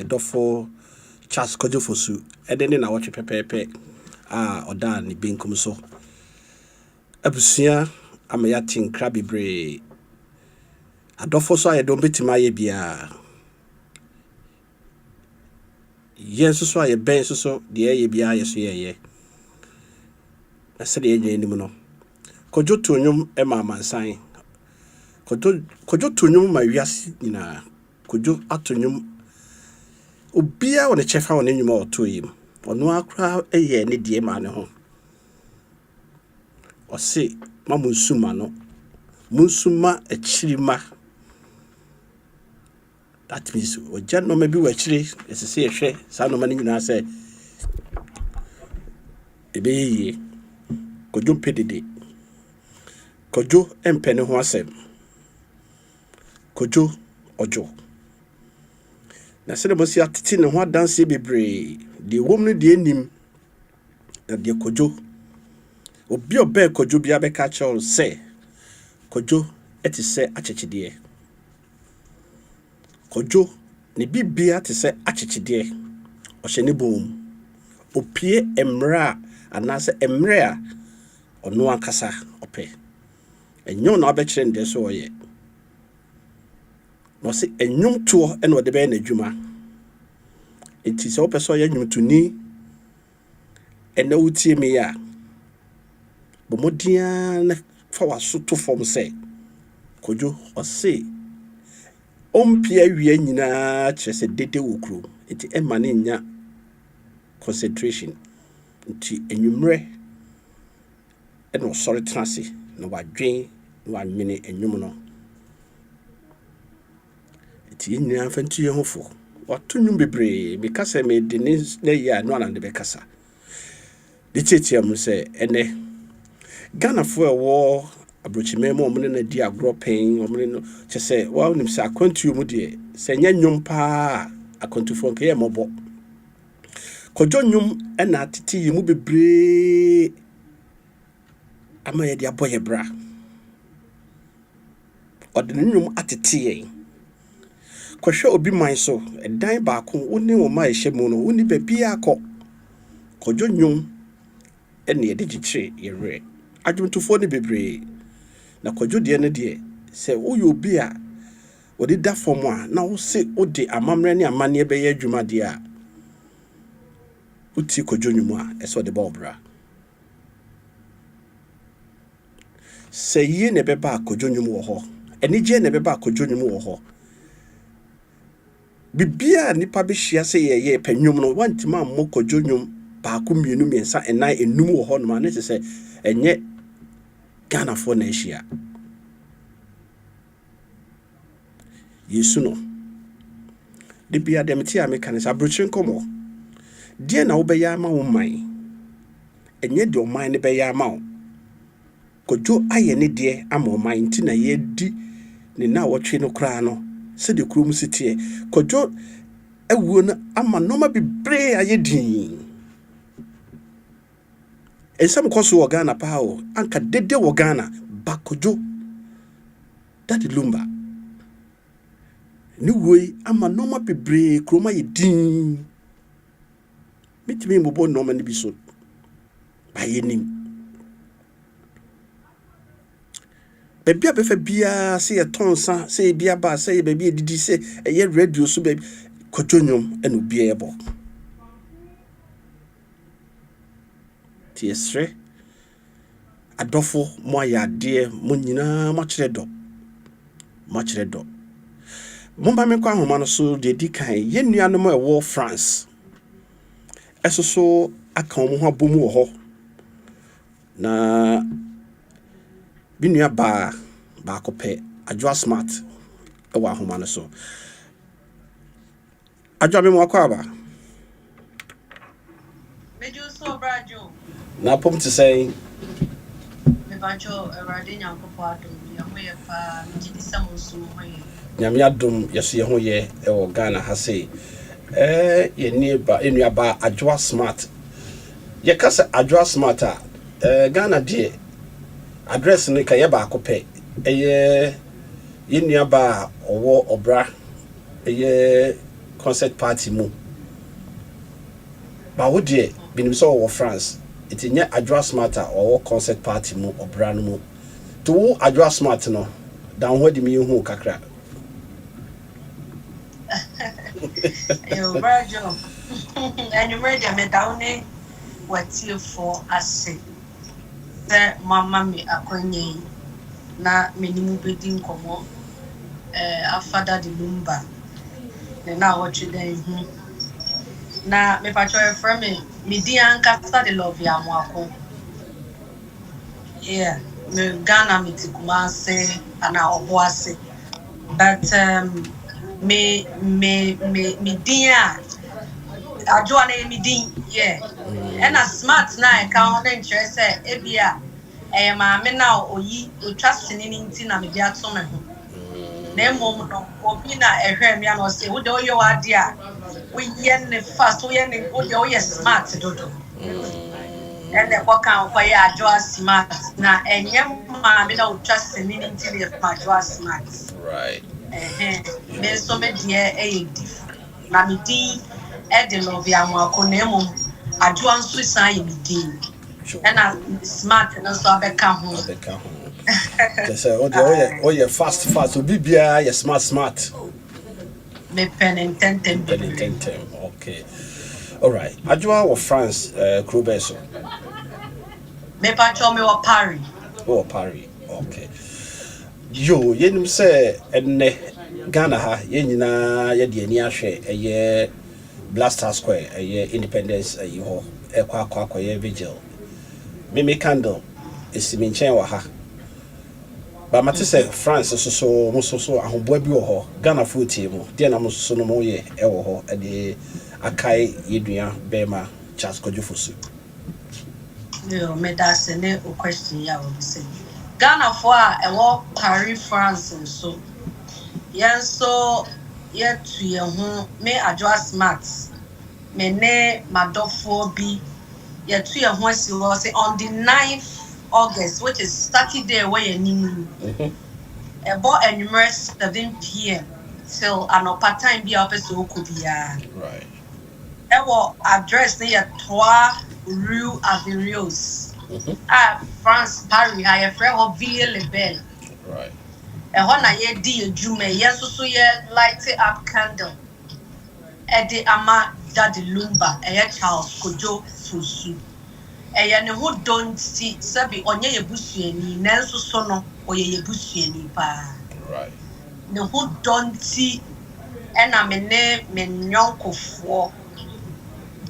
yɛdɔfo Charles Kojofosu ɛde na wɔtwe pɛpɛɛpɛ ɔda ne benkum so abusua ama yɛate nkra bebree adɔfo so ayɛdɔm betima ayɛ bia yɛn so ayɛbɛn so deɛ yɛ bia yɛ so yɛyɛ na sɛ deɛ yɛnyɛ anim no Kojo tonyum ɛma amansan Kojo tonyum ma wiase nyinaa Kojo atonyum obia wone chefa wone nyuma otoyim ono akra eye ne die ma ne ho ose ma munsuma no munsuma achirima that means oja no ma bi wa chire esese ehwe sa no ma ne nyina se ebeye Kojo pedede Kojo empene ho asem Kojo ojo na sɛ mo si atete ne ho adanse bebree de wom no de anim na de Kojo obi obɛ Kojo bia bɛka kyerɛ sɛ Kojo eti sɛ akyekyedeɛ Kojo ne bibia te sɛ akyekyedeɛ ɔhyɛ ne bom opie emra anase emre a ɔno ankasa ɔpɛ enyo na ɔbɛkyerɛ ndɛ so ɔyɛ no se enyum to ene ode be na adwuma enti se opeso ya nwumtuni ene wutie me ya bomodia na fa waso to fom se Kojo ose ompia wie nyina kyerese dede wokro enti ema ne nya concentration enti enwumre ene osore trase na wadwen na wanwene enwum no ti nyina fantu ye hofo watonum bebre me kasa me de ne na ya no anande be kasa de chetia mu se ene Ghana fo ewo Abrokyire mo mo na di agro pen mo no kyese wa onim se akwantu mu de se nya nwum pa akwantu fo nke ye mobo Kojo nwum na atete yi mu bebre ama ye de aboye bra odene nwum atete ye kwahwe obi man so edan baako woni wo ma ehye mu no woni babia akọ Kojo nwum ene ye de gikyire yere adwumtofo ne bebre na Kojo de ne de se uyo obi a wodi da fom a na wo se odi amamre ne amane be ye adwuma de a uti Kojo nwum a eso de ba obra se yi ne beba Kojo nwum wo ho eni je ne beba Kojo nwum wo ho bibia nipa be hia se ye panwum no wantima mo Kojo nwum baako mienu miensa enai enum wo ho no ma ne se enye Ghana fo na hia yesu no de bia dem ti ameka ne Abrokyire Nkomo die na wo be ya ma wo man enye de o man ne be ya ma wo Kojo aye ne de ama o man ti na ye di ne na wotwe no kra no se de krom sitie Kojo awuo na ama noma bebre ayedin ensam koso wo Ghana pa o anka dede wo Ghana ba Kojo that lumba ni woi ama noma bebre kroma yedin mitimi mbobo noma ni biso ba yenim bebia befa bia se ye tonsa se bia ba se ye bebia edidi se ye radio so be Kojo nwum eno bia ebo tiesre adofo mo ayade mo nyina mo kyere do mo ba me kwa homa no so de di kan ye nuanom e wo France esoso aka mo ho abomu wo ho na binua ba kope adwa smart e wa homa no so adwa me mo akwa ba meju so brajo na pom to say me bacho erade nyankopɔ adom ya hoye pa mjidi samusu hoye nyame adom yeso ye hoye e wo Ghana ha sei ye neighbor enua ba adwa smart ye kasa adwa smart a Ghana de address ni ka ye ba kope ye nua ba owo obra ye concert party mu. But what dear, been so of France. It's in your address matter or concert party mu or brand mu. To address matter no. Down where the me who kakra. Yo, Virgil. And you ready me down there? What's you for? I say, that Mamma me Akonta na Abrokyire Nkomo. After the Lumba. Now what you then? Na me patro from me di anka the love ya mwako. Yeah, me Ghana me tikumase ana oboase. But me dia adwo na me din yeah. And a smart na e ka on interest e bia e ma me na oyi o trust ni nti na me bia to me ho. Na mom no obi na ehwe me na say wo de oyo ade a we yen fast we yen wo de oyo smart dodo. And the work out for ya adwo smart na enye ma me na o trust ni nti na ma adwo smart. Right. Me so me dear different. Na me din e de love ya mwako na mom adwo nso san ye me din. And a smart no so abeka ho. Just say oh yeah fast so bibia you smart. Me pen intended. Okay. All right. Adwoa of France Krubeso. Me patcho me wa Paris. Oh Paris. Okay. Yo yenim say enne Ghana ha ye nyina ye de ani ahwe eye Blaster Square eye Independence ayi ho ekwa ye vigil. Me candle esimi nchen wa ha. Ba mate say France so ahoboa bi wo ho Ghana fotie mu de na mo so no mo ye e wo ho e de akai yedua bema Charles Kojufosu. Yo me da se ne o question ya wo say Ghana for e wo Paris France so yen so ye tu ye ho me adwa smart me ne madofo bi ye tu ye ho si wo say on the 9th August, which is Saturday, where you need about anywhere 7 p.m. till an upper time be up so could be right. Our address near 3 Rue Averios. France, Paris, I have friend of Ville-le-Bel. Right. And when I did Jume, yes, so ye light up candle. Eddie Ama Daddy Lumba, a Charles Kojo Fusu. Eya ne ho donti sabi onye yebusuani nanso so no oye yebusuani pa right ne ho donti ena me nyonkofo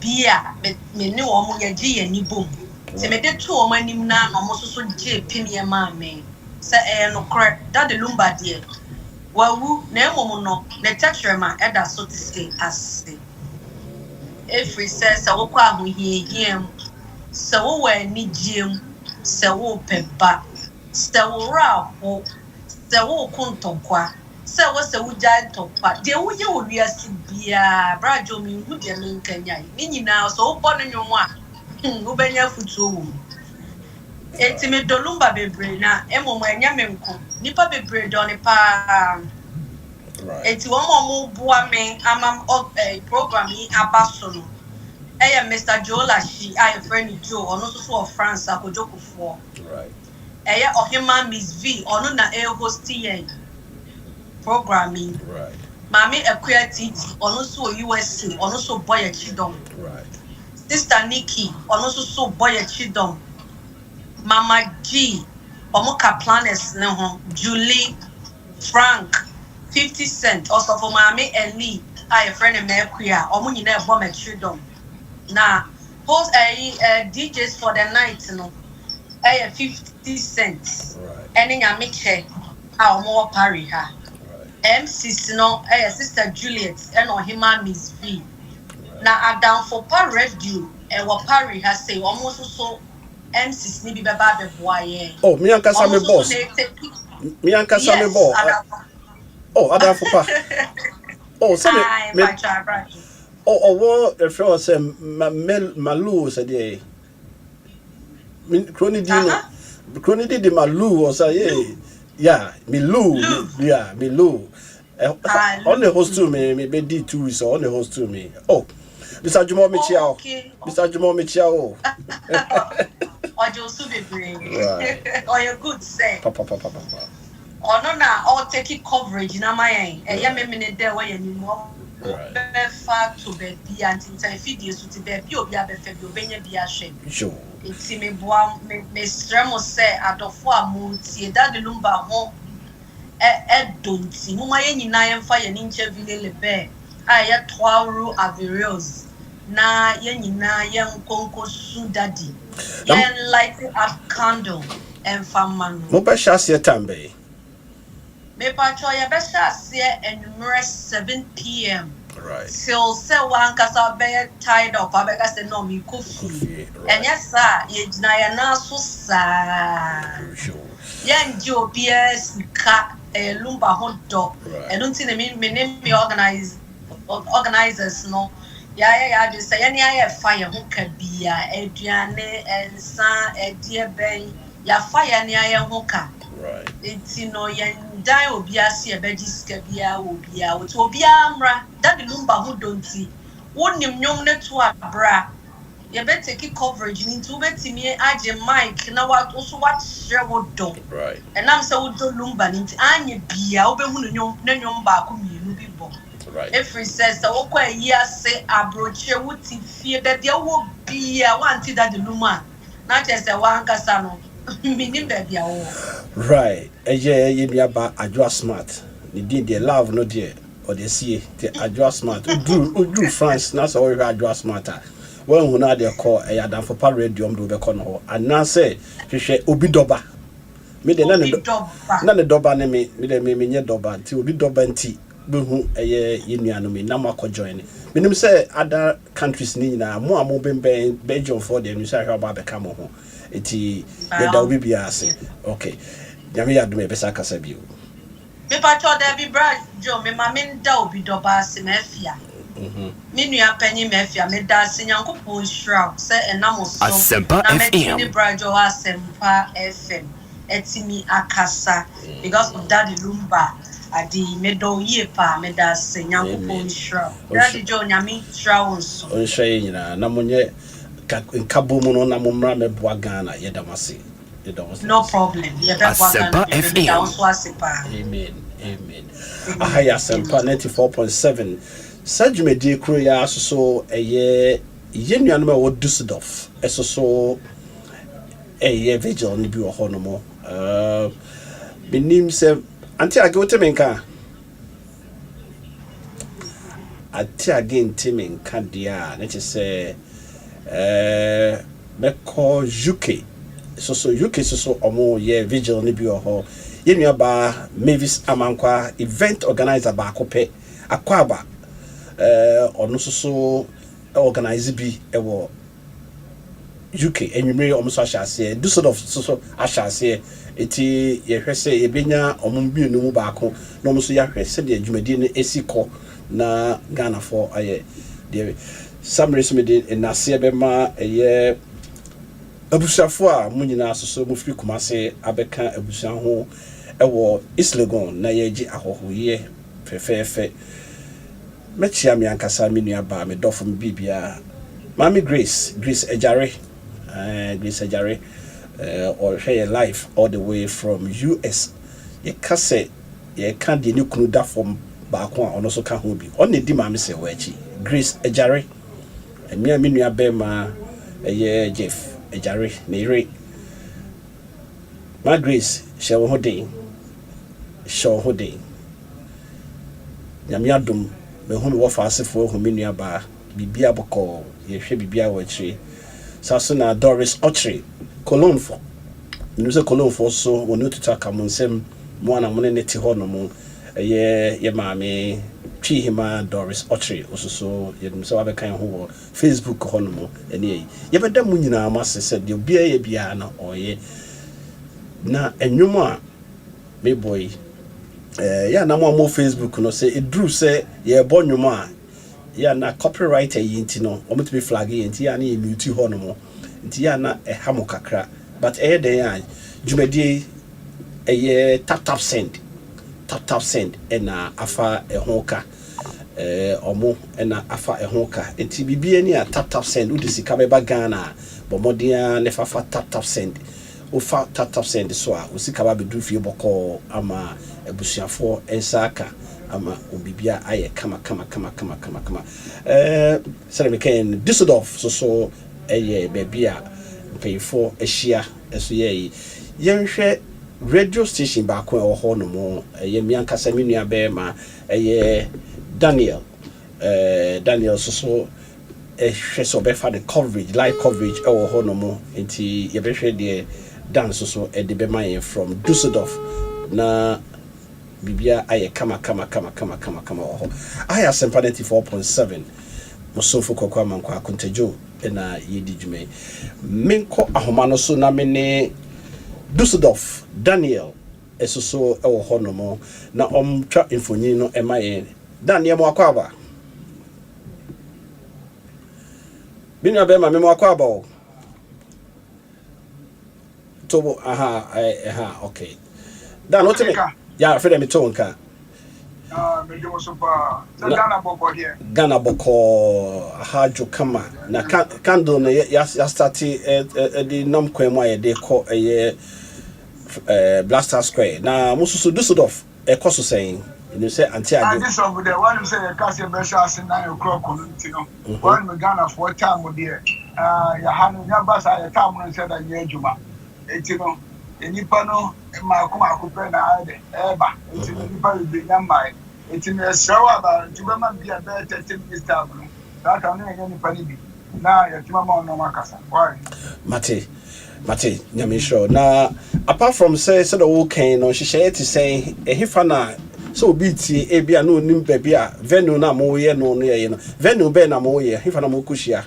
bia me ne wo mo ye gye ani bom se me de to wo manim na no mo so gye pemie ma me se no kre that the Lumba de wawu na emom no ne tetrema eda so to stay as every says wo kwa ho hie so we ni jiem so wo peba so wo rapo so wo kuntokwa so wo se wo jai tokwa de wo ye wo wiase bia brajo mi hu de me nkanya ni nyina so wo bɔ no nwomo a wo benya futuo wo enti me dolumba bebre na emom anya me nko nipa bebre do ne pa right enti wo mo boa me amam program yi abaso no Mr. Jola she I friend Joe or no so of France akojoko for right ohima Miss V or no na hosting programming right Mami Abrokyire TT or no so USA or no so boy chidom right Sister Nikki or no so boy chidom Mama G omoka planners ne ho Julie Frank 50 cent also for Mami Ellie I friend Abrokyire omo nyina e bo chidom na post DJs for the night no 50 cents right any nyamiche how more Paris ha right MCs no Sister Juliet and ohima Miss V na adam for par radio wa Paris ha say almost so MCs ni bi beba be boaye oh me ankasa me boss me ankasa me boss oh adam for pa oh so me oh what the friend say malu said yeah Chrony di malu or say yeah milu yeah milu On the host to me, maybe D 2 weeks on the host to me. Oh, Mr. Jumo Michio. Mr. Jumo Michio. Or just be brave. Right. Or you good say. Papa. Or no, now, all taking coverage. Now, my a minute there where you more. Right. Far to be anti videos to be a February be ashamed. Sure. It's me, Miss Ramos say, at the 4 months, that the lumber home. Don't see Muma Yen fire an interview le bear. I had 12 averios. Na Yenina young Conco su daddy. Yen light up candle and farman. Mobasha see a tambe. Me patroya best see and numerous 7 p.m. Right. So say one cassa bear tied up. I beg us no me coffee. And yes, sir, it's Nayana so sad. Sure. Yan Joe P.S. cat. Lumba hot dog, and don't see the name me organizers no. Yeah, just say any fire who can be Adriane and San dear Ben, ya fire near hooker. Right. It's yan die will be a see a bediscabia will be out to be amra that the lumba who don't see. Wouldn't him young to a bra. You better take coverage into betting me. I just Mike now what also what share would do. Right. And I'm so do lumba into Anya be out when you know back you be born. Right. If he says the okay year say Abrokyire would fear that there will be a one that the luma. Not just a one casano. Meaning baby. Right. Yeah, you be about Adwa smart. You did the love no dear or the see the Adwa smart. Do France, that's all Adwa smarter. Well, when I call a yard for paradium do the corner, and now say, she Obi Doba. Me the none the doba name me the me doba, till be doba and tea, boo a year union me, Namako join. Minim say other countries need now more moving Belgium for them, you say about the camo. It's the WBRC. Okay. Yamia do me Besaka Sabu. Me patrol there be brad, Joe, me mamma dow be doba semefia. Minua penny mefia me da sinyankopo shroud say enamo so Asempa FM brajo Asempa FM etimi akasa because of that lumba adi medo ye pa me da sinyankopo shroud daddy jo nyami shroud so on shay nyina na monye nkabo mu no na momra me boa Ghana yedamase no problem Asempa FM amen ahaya Asempa 94.7 Sajumedi Kruya so a year Yenuanma or Dusseldorf, so a year vigil on the Bureau Honomo. Benim se until I go to Menka. Until again, Timing Candia, let's say, Meko Juke. So UK so or more year vigil on the Bureau. Yenuaba Mavis Amankwa event organizer Bakope Akwaba. Ono so organize bi ewo UK enwumre omso ahase do sort of so ahase eti ye hwese ebenya omumbi no mu baako no omso ya hwese de adwumadi ne esiko na Ghana for aye de summary so me de na se bema eye abusafo a munyina so mu firi Kumase abeka abusa ho ewo Islegon na ye gi ahohoye fefefe Mechia mi ankasa mi nuaba me dofo mi bibia Mami Grace Ejare or share life all the way from US ye kase ye kan de ni kunu da from baako a ono so ka ho bi on di mami se wachi Grace Ejare mi nuaba ma ye Jeff Ejare ne re Ma Grace she wo ho den nyame adom me hu me wo fa asefo hu me nuaba bibia boko ye hwe bibia wachi saso na Doris Ochre Cologne for you say Cologne for so wonu tutu aka mo nsem mo na mo ne ti ho no mo ye maame twi hima Doris Ochre ososo ye dum se wa be kan ho wo Facebook ho no mo ene ye beda mu nyina ma se de obia ye bia na oye na enwumo a me boy ya na mo Facebook no say edru say ye bo nwumo a ya na copywriter yinti no o mutbi flag yinti ya na ye mute ho no mo nti ya na hamo kakra but den ya dwumadi tap send tap send ɛna afa ɛho ka ɔmo ɛna afa ɛho ka enti bibia ni a tap send wode sika bɛba Ghana bɔmɔdea ne fafa tap send ofa tap send so a osika ba bedu fie bɔkɔ ama abusuafo ensaka ama obibia aye kama sɛ me kan Düsseldorf so ɛyɛ baabi a mpayifo ahyia ɛso yɛ yɛnhwɛ radio station baako ɛwɔ hɔ no mo ɛyɛ miankasa me nua bɛɛ ma ɛyɛ Daniel so ɛhwɛ so bɛfa the coverage live coverage ɛwɔ hɔ no mo nti yɛbɛhwɛ deɛ Dan so ɛde bɛma yɛn from Düsseldorf na bibia aye kama wɔ hɔ ayɛ Asempa 94.7 mosofo Kwaku Amankwatia Akonta na yedi dwuma menkɔ ahoma no so na me ne Düsseldorf Daniel esoso ɛwɔ hɔ no mo na ɔmtwa mfonyin no ɛma yɛn Daniel mo akɔ aba binua bɛma me mo akɔ aba o tobo okay Dan what me ya afede me to nka me do so pa Ghana boko here Ghana boko hajo kama na candle no ya start the nam kwan mu ayede ko Blaster Square na mususu Düsseldorf ekoso saying you say anti age this over there one say the case be sha 9 o'clock on ntino one me Ghana for time there ya hanu ya basa ya time no say that ye adwuma etino enipa no maako pe na ade eba etino nipa be nyamai etino esrawa ba ntubema bia be 30 minutes time no that can no nipa ni bi na ya tuma ma no makasa why Mate nyame sure na apart from say the whole can no hyehyɛ te say ehifa na so obi tie e bia no nim baabi a venue na mo ye no ye no venue be na mo ye hifa na mo kushia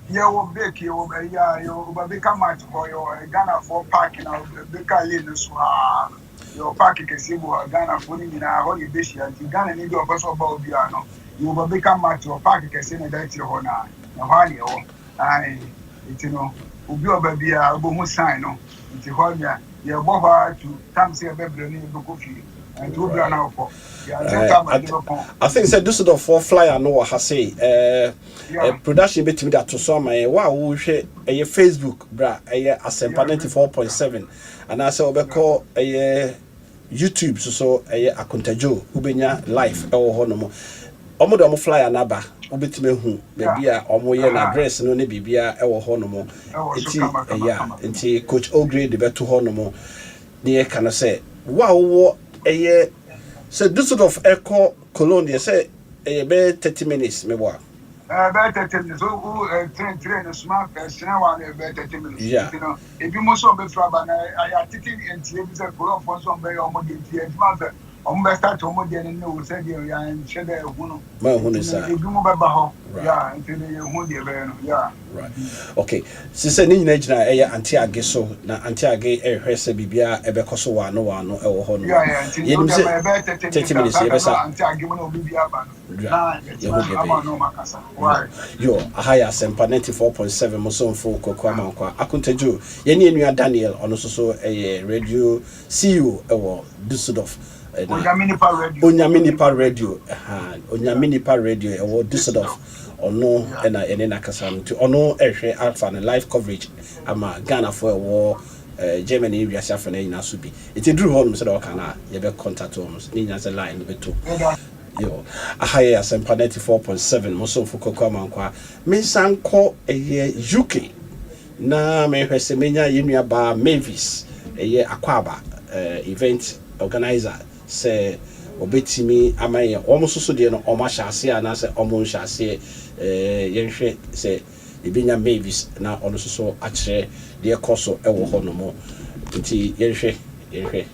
ye wo break ye wo be ya yo ba be ka match for yo Ghana for park na be ka lane so ha yo park ke si bo Ghana for ni na ho ye be shia ti Ghana ni do obaso ba obi ano yo ba be ka match for park ke si na da ti ho na ho ne ho ai itino obi oba bia obo sign no nti ho ya ye bo ha to tam se be bre ni be ko fi and obi na ho I think said Düsseldorf for flyer no ha say production betimi that to so my wa wo hwe Facebook bra Asempa 94.7 and I say obekọ YouTube so Akonta ubenya live ewo ho no mo omo do mo flyer na ba obetime hu baabi a omo ye na address no ne bibia ewo ho no mo enti coachOgrade beto ho no mo ne kana say wa wo so Düsseldorf Echo Cologne say be 30 minutes me boa be 30 minutes so train smart person one be 30 minutes you know if you must be from I taking into be say Cologne for some be omo dey tie aduma be start omo dey no say dey ya nhede ehunu ma ehunu sa ebi mo be ba ho yeah until dey ehunu dey be no yeah right okay since ni nyina gina anti age so na anti age ehwese bibia ebekoso wa no ewo ho no yeah yenim se 30 minutes ye besa anti age mo no bibia ba no ama no makasa why yo ahaya Asempa 94.7 mosomfo Kwaku Amankwatia Akonta ye ni enua Daniel ono so radio CEO ewo Düsseldorf Onyaminipa radio ewo Düsseldorf ono ena enena kasa no ono ehwe alpha na live coverage ama Ghana for ewo Germany area safa na nyina so bi eteduru ho no se do kana ye be contact ho ni nya se line beto yo ahaya Asempa 94.7 mosomfo Kwaku Amankwatia mensanko UK na mehwese menya yenua ba Mavis akwaba event organizer say obetimi amaye omososo de no omahase ana se omonhase yenhwe se ebenya Mavis na onososo akire de ekoso ewo ho no mo nti yenhwe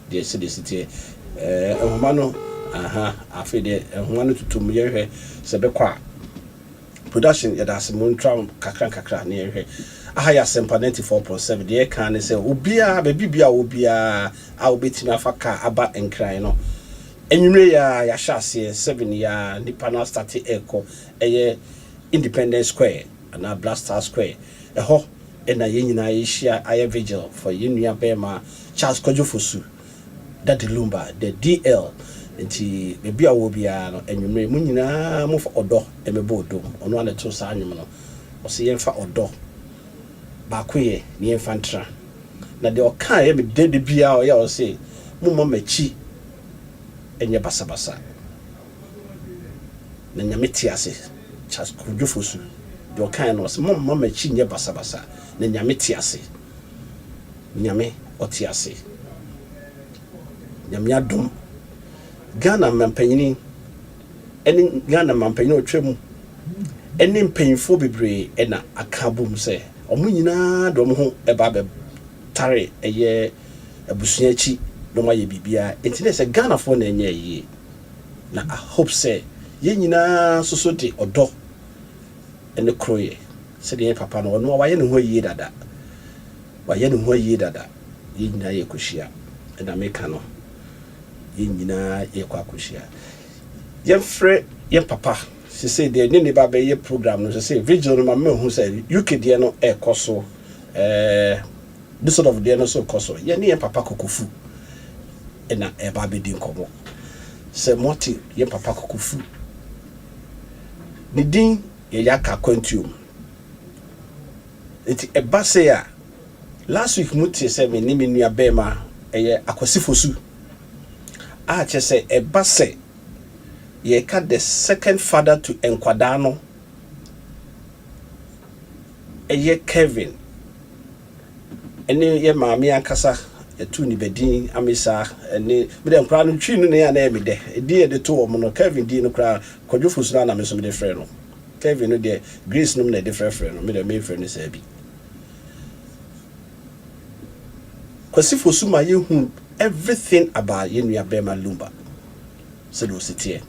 de city ehoma no afede ehoma no tutum yenhwe se bekwa production yada se montram kakra na yenhwe ahaya Asempa 94.7 de kan ne se obia bebibia obia a obetimi afaka aba enkran no enwure ya hyase 7 ya nipa na start echo Independence Square na Blaster Square eho na yenyina yehia aye vigil for yenua bema Charles Kojofosu Daddy Lumba, the DL. Nti bebi a wo bia no enwumre mu nyinaa mo fa odo emebo dom ono ane to sa anwum no o se yemfa odo ba koye ne yemfa ntra na de o kan ye me de bia o ya o se mo mo machi enye basabasa na nyame ti ase chas kudwofosu de o kan no se mo mo machi nye basabasa na nyame ti ase nyame o ti ase nyame adom Ghana mampanyini ene Ghana mampanyini otwam ene mpanyifo bebre ena akabum se omo nyina do mo ho eba be tare eye abusuachi do ma ye bibia entine se Ghana fo na enye yi na I hope say ye nyina soso de odo ene kroye se de papa no no wa ye ne ho yi dada wa ye ne ho yi dada ye nyina ye koshia ena meka no ye nyina ye kwa koshia ye frɛ ye papa se say de ne ba be ye program no se say vigil no ma me hu say UK de no ekoso this sort of de no so koso ye ne ye papa kokofu ena e ba be di nkomo se moti ye papa kokofu ni din ye yaka kwantium enti e ba say a last week muti say me ni me nua bema eye akwasifosu a che say e ba say ye ka the second father to Enkwadano eye Kevin ene ye maami ankasa etu ni bedin amisa ene me dem kra no twi no ne ya na me de edi e de to omo no Kevin di no kra kodwofosu na me so me de frɛ no Kevin no de Grace no me de frɛ no me de me frɛ no say bi kwasifosu ma ye hu everything about ye nua Bema Lumba so do sitie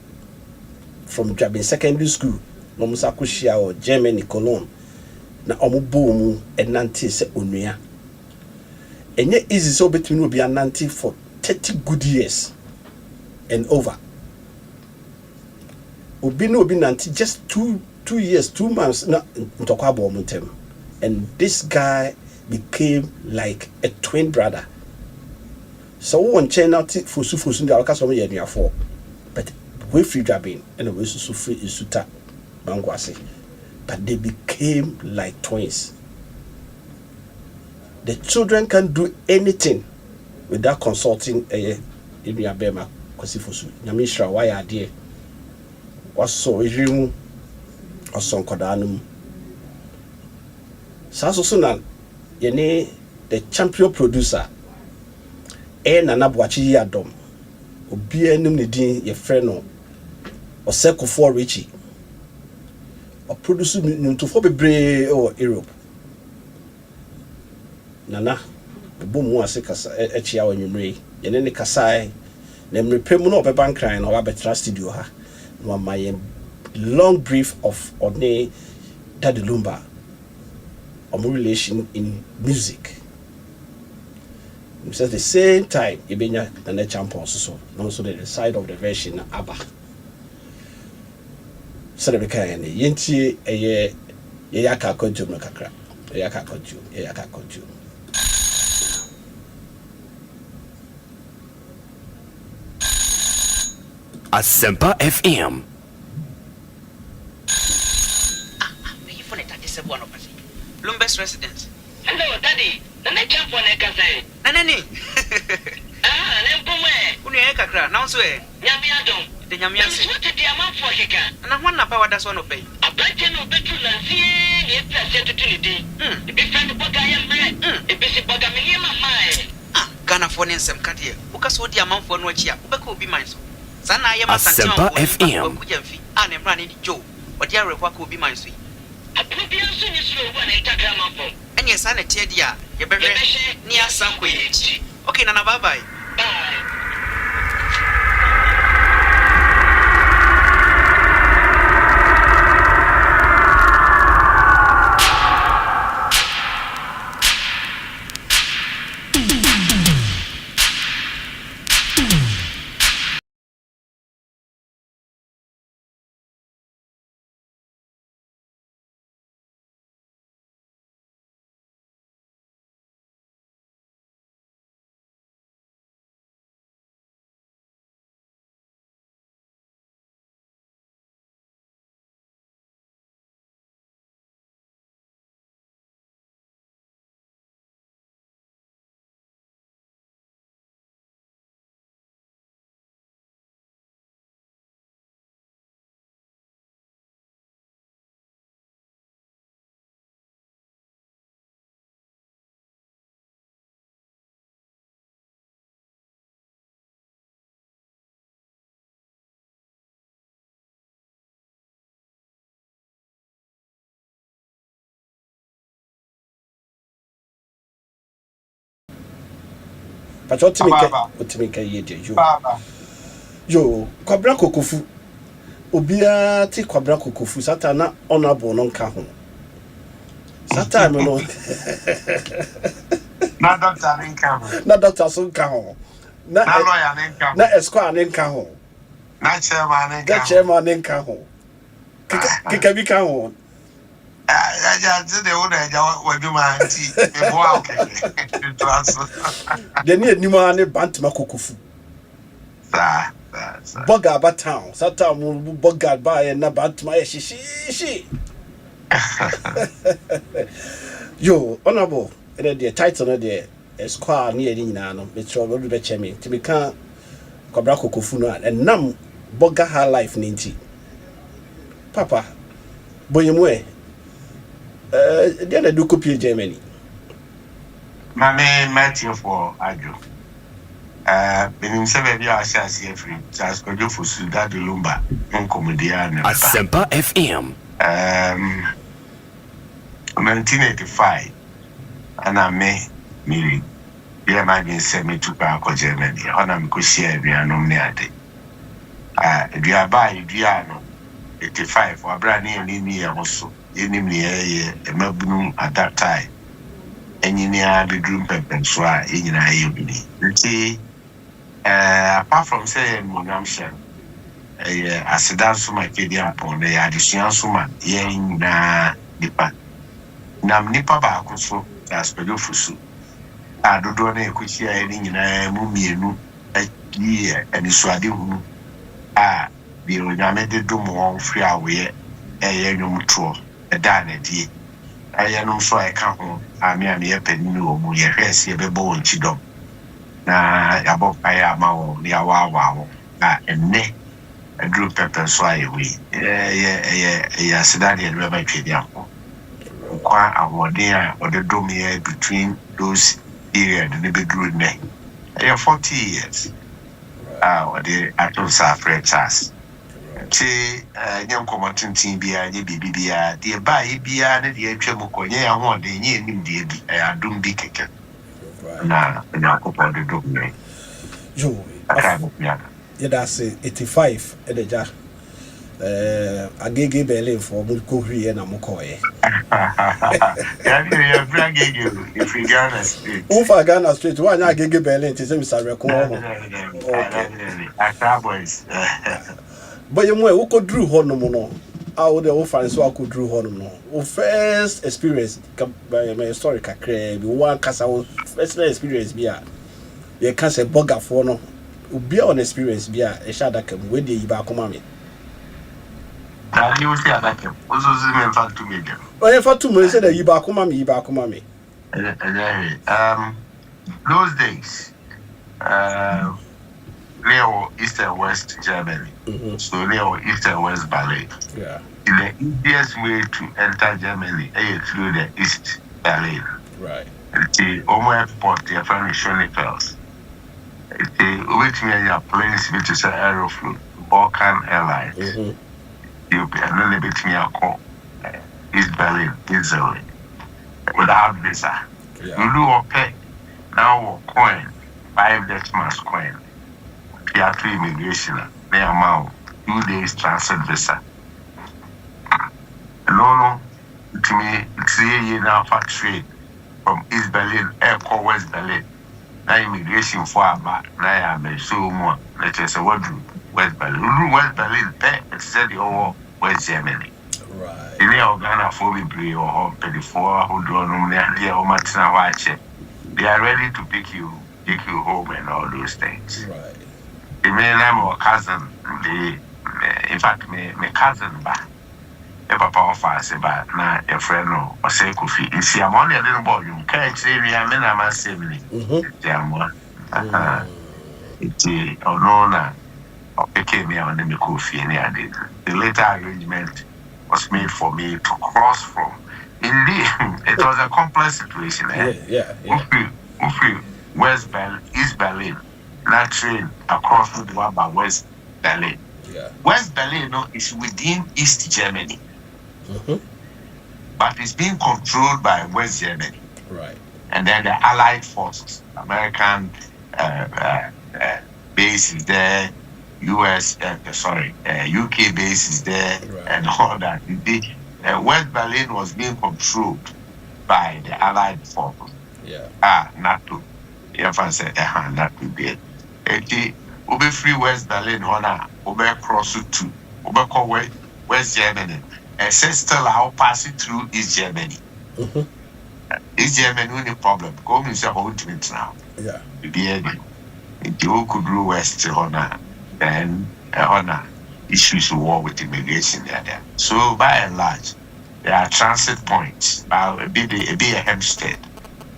from Jabin Secondary School no musa kushia o Germany Cologne na omubo mu enante se onua enye easy so between obi anante for 30 good years and over obi no obi nanti just 2 years 2 months na ntokwa abo muntem and this guy became like a twin brother so one chain out fosu nda aka so me yanuafo but we free Jabin and we so free isuta bangwase but they became like twins. The children can do anything without consulting Ibn Bema Kwasifosu. Nyamishra why are there? Also Irimu or son Kodanum. Saso Sunan Yene the champion producer Nanabuachi Yadom Obi enum ne din ye freno or Seko for Richie or produce to for bebre or Europe. Nana boom was a kasa echia onwumre ye ne kasai na mrepem no obeban kran na wa betra studio ha no my long brief of Odne Daddy Lumba on relation in music. It says the same time ibenya na the champion so no so the side of the version aba so the kind yenti ye yaka kontum no kakra yaka kontum Asempa FM. You phone it at this one of us. Lumber's residence. Hello, Daddy. Nana jump on a cafe. Nanani. Nempume. Unyeka kra. Now swear. Yamiadom. The Yamiasi. What did the amount for Hika? And I want to power that's one of pay. A blanket of better than seeing it present to Trinity. The big friend of Bogay and bread. A busy Bogamia, my. Ghana phone in some cut here. Because what the amount for no chia. Ubeko be mine. Sana I am a Asempa FM. And I'm running Joe. But the other work will be mine sweet. A propian soon is slow when I take a mouthful. And yes, I tell ya. You better near some way. Okay, Nana, bye bye. Bye. But what to make a year, you. Yo, Kwabra Kokofu. Obia ti Kwabra Kokofu, Satana honorable non cajon. Satan, no. Not Dr. Income. Not Dr. Sun Cajon. Not lawyer income. Not Esquire in Cajon. Not chairman income. That chairman in Cajon. Kikabi Cajon. I did the owner what do my auntie. They need new man Bantama Kokofu. Bogard by town. Satan Bogard by and Bantama she. Yo, honorable, the title of the Esquire near Nano, which will be chemi to become Kwabra Kokofu and Nam Boga her life ninety. Papa, Boyamwe. Then I do copy Germany. My man Matthew for Adjo. Benim seven years as here free. Just go for Suda de Lumba. Nkomo. Asempa FM. 1985. And I may me. Yeah, my being sent me to Kwaku Germany. Honor me could share me and nominate. We are by Diano 85 or brand new me also. In the mabunu at that time. And in the bedroom pepper, so in the apart from saying Monamshan, I said that's my Kadian upon the addition suma, yen na nipa. Nam nipa back so as Pedofusu. I don't know if we hear any mumienu a year and it's what you are. The Unamede do more free away a young tour. A dine di. I am so I can't home. I mean, a penny no more. Yes, you be born chidom. Na above I am our near wow. And ne a drew pepper so I we. Yeah, Sedani and Rabbi Kadian. Quite a one year or the dome here between those period and the bedroom neck. 40 years. Or the Akonta franchise. Young commotion team be a BBBA, dear by Bia, the Chemoconia, I want the name, dear, I don't be kicker. Now, upon the doom. Joe, yeah, that's 85 at the jar. I gave Berlin for Mulkohi and Amokoy. If we Ghana Street. Over Ghana Street, why not give Berlin to Mr. Boys. But you know, who could drew Honomono? How the old friends who could drew Honomono. First experience, by my historical crave, one cast our first experience be a you can't say Boga for no. Be on experience be a shadow come with the Ibakomami. You see that also in fact to me. Well, in fact, 2 months said Ibakomami. Those days, Leo East and West Germany. So Leo East and West Ballet. Yeah. The easiest way to enter Germany is through the East Berlin. Right. The Omo Airport, the family Schönefels. Which means your planes which is an Aeroflot, Balkan Airlines. You'll be a little bit me a call. East Berlin, easily. Without visa. You do okay. Now coin, 5 Dutchman's coin. Tier 3 immigration, they amount 2 days transit visa. No, to me, it's a year now for trade from East Berlin, Airport West Berlin. Now immigration for about 9 years, so more. Let's just say, what do West Berlin? West Berlin, it's said the whole West Germany. Right. In the Ghana for we or home 34 who do not they are ready to pick you home and all those things. Right. The main name or cousin, in fact, my cousin, but a papa of us, but not a friend or say coffee. You see, I'm only a little boy. You can't say me, I'm in a massive. It's a no, or became me on the coffee and I did. The later arrangement was made for me to cross from. Indeed, it was a complex situation. West Berlin, East Berlin, not train across the one by West Berlin. Yeah. West Berlin is within East Germany, but it's being controlled by West Germany. Right. And then the Allied forces, American, base is there, UK base is there, Right. and all that. West Berlin was being controlled by the Allied forces. Yeah. NATO. If I say, NATO be. Ube free West Berlin, Ube cross to Ube call West Germany. And say still I'll pass it through East Germany. Mm-hmm. East Germany, no problem. Come in say ultimate now. Yeah. You could rule West Honor, then honor issues of war with immigration there. So by and large, there are transit points. A bit a Hempstead,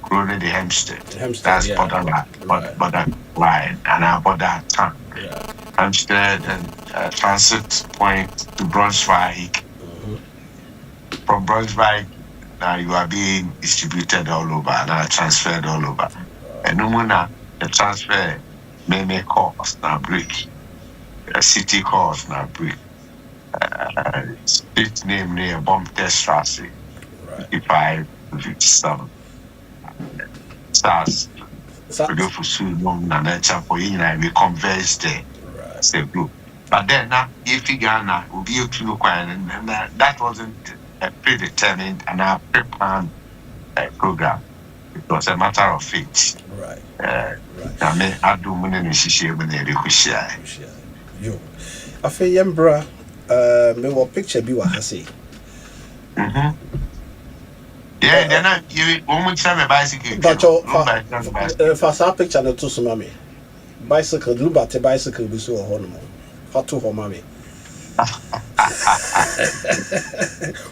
Corona the Hempstead. That's borderline, borderline, and our border town. Yeah. Hempstead and transit point to Brunswick. Mm-hmm. From Brunswick, now you are being distributed all over, now transferred all over. And no more now, the transfer may cost now break. A city cost now break. Street name near Bomtestrasse, 55 to 57. SARS, we go for soon, and that's for you and we converge there. It's a group. But then now, if you Ghana will be to look and that wasn't a predetermined and a pre-planned program. It was a matter of fate. Right. I mean, I do money in Shisha when they share. Yo, I feel Yembra, me wa picture be wa hasi. Yeah, then you won't tell me bicycle. But for our picture, no to sumami. Bicycle, look at the bicycle, be so horrible. Hot to home, mommy.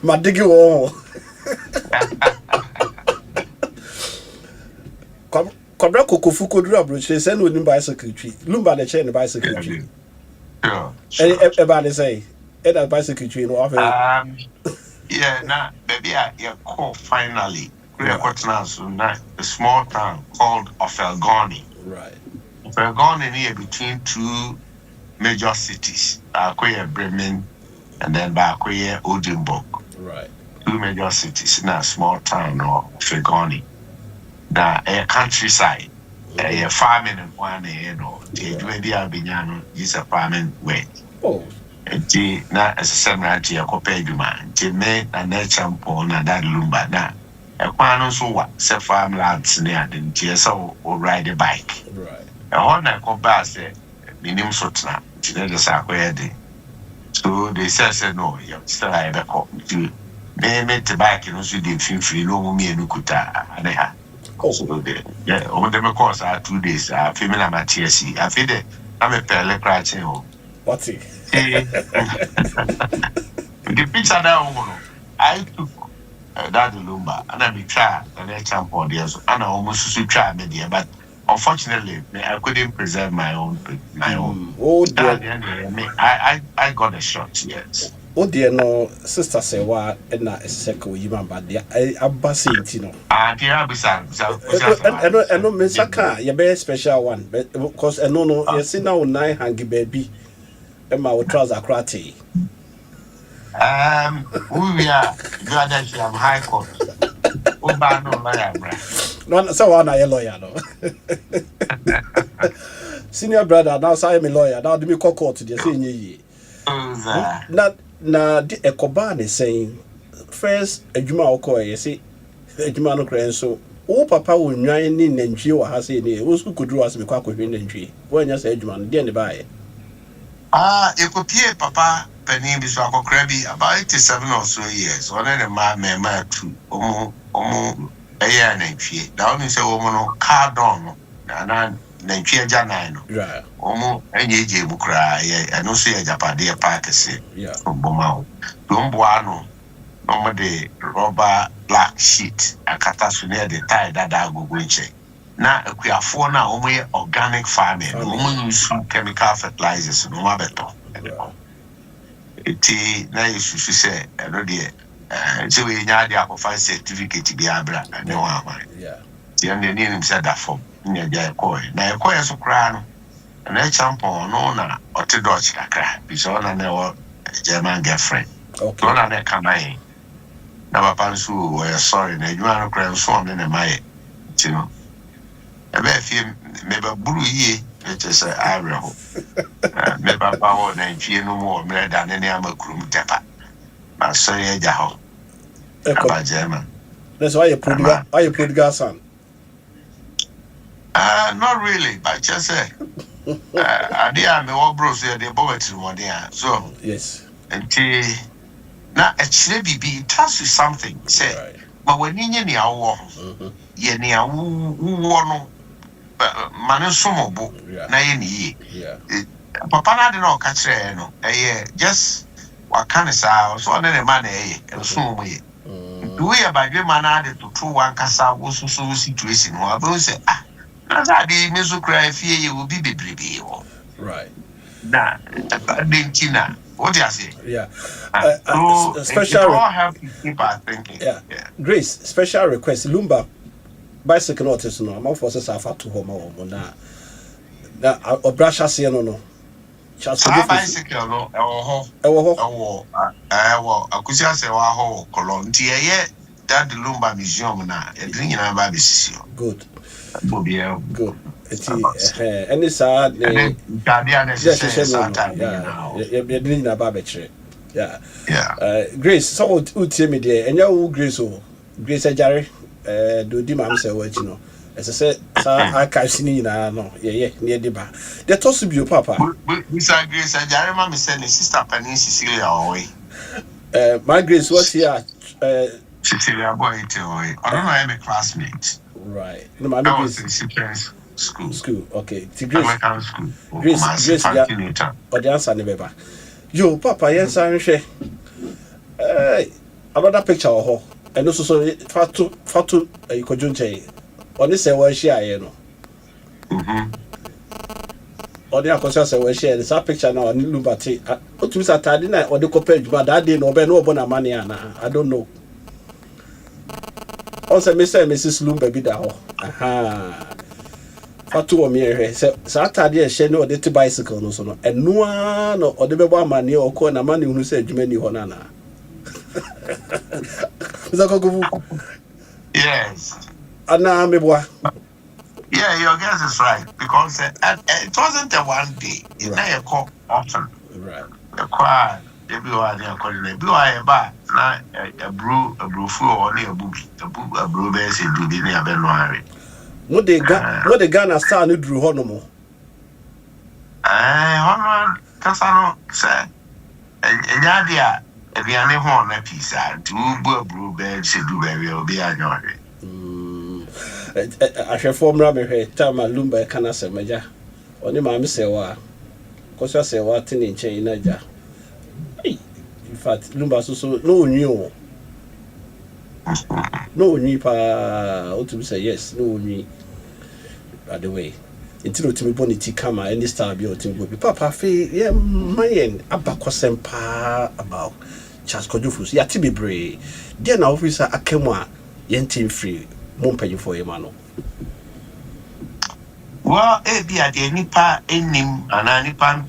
My diggy wall. Cobra Cocofuco Drabble, she send with him bicycle tree. Lumba the chain, the bicycle tree. Sure. Everybody say, that bicycle tree, no offer. Yeah, now, baby, I call finally. A small town called Ofelgoni. Right. Ofelgoni near between two major cities, Kwaku Bremen and then Kwaku Edinburgh. Right. Two major cities in a small town of Ofelgoni. Now, a countryside, a farming and one, is a farming way. Oh. Na as a seminary, a copy man, Jimmy and nature upon and that lumber. Now, a quan so what, say farmlands near the GSO or ride a bike. Right. A honor compass, minimum sotna, Chinese are so they say, no, you still have a cop to make the bike and also did feel free, no me and Nukuta, and they had. So, yeah, over the course are 2 days, female Matthias. I feel that I'm a pele cratching. What's it? The picture that I took that lumber and I tried the next sample there, and I almost tried media, but unfortunately I couldn't preserve my own. Oh dear. I got a shot, yes. Oh dear, no, sister say what, and not a second human, but I bassy, you know. Dear, besides, and no, Miss Aka, your very special one, but because I know, you see now 9 hangy baby. My trousers are crotty. We are glad that I'm high court. No, so one I lawyer, no. Senior brother, now say I'm a lawyer. Now do me call court to the same ye. Not the Ekoban is saying first a Juma Okoy, you see, a Juma no cran so. Oh, papa will nine in and Gio has in here. Who could do us with Kwaku Amankwatia? When you say Juma, then the buy. You could hear Papa Penny Biswako Crabby about 87 or so years. One of the man too. A year and a year. Down is a woman cardon. And then Janino. Right. Omo any jam cry. And also a Japadia Parkesi. Yeah. From Bomao. Dumbuano. Normally rubber black sheet. A catastrophine the tie that I go winche. Now, we are for now only organic farming. We use chemical fertilizers. No more better. It now you should say, I know dear. So we now the Aquafine certificate to be abra. I know how mine. Yeah. The only name said that for near the coin. Now, a coin so crown. And I jump on owner or to Dutch crack. It's all an hour German girlfriend. Okay. Don't let come in. Now, Pansu, sorry, you are a grand swan in a my, you know. Fie meba buru ye just Iriho. Meba power and fear no more than any other krum tapa. My sorry, Jaho. About German. That's why you prodigal son. Not really, but just say, I dear me all bros here, the poverty one there. So, yes. And now actually be it tells you something. Say, but when you near war, ye near who won Manasomo, Naini. Papa, I don't know, catch no, just what kind of sound, so then a man, and so we. Do we about your man added to 2-1 Casa was so situation? Or I say, I did miss cry fear you will be baby. Right. Nah, Tina. What do you say? Yeah. Special all help people thinking. Yeah. Grace, special request. Lumba bicycle notice no. I'm for us afa to home or na. Na obrasha se no. Bicycle no. Ewo akusia se wa ho kolonti ye that the Lumba museum na e drin na ba bisisi. Good. Good. Any sad yeah. Grace, so would tell me there, and your Grace, Grace Jerry, do the man say what you know. As I said, I can't see no, near the bar. They toss to you, Papa. Miss Grace, Jerry, Mammy said, sister Penny Cecilia away. My Grace, what's here? Cecilia boy, I don't know, I'm a classmate. Right. No, my Grace. School. Okay. Grace, or the answer never. Yo, Papa, yes, I'm sure. Another picture of her, and also so fatu you could junche. On this, I was share, you know. Or the conscious I was share this picture now on Lubati. What was a tidy night or the copage, but that didn't open no money. I don't know. Also, Mr. and Mrs. Lumba be that. Aha. Fatu me here say Saturday she no the bicycle no so no eno no o de bebo amane o ko na mane hu say adwuma ni ho na na. Yes. Ana meboa. Yeah, your guess is right because it wasn't a one day. It na a call often. Right. The choir everyone they call it be why ba na a brew fu or a booby a brew be say do be near Benwari. What the Ghana star no drew honomo. Hono kasano say enyadia ebiane ho na pisa tu bu be se du be we obi anyohwe. Ahwe formula me hwe tama Lumba kana semaja. Oni ma me se wa. Koso se wa tini nchen na ja. In fact, Lumba so no new. No ni pa o to say yes no ni by the way until to me bonity kama any star be o to go papa fe yeah my Asempa about Charles Kodufus ya tibebre there na officer akemwa yentin free mompanyi for him no well be at the nipa enim ananipa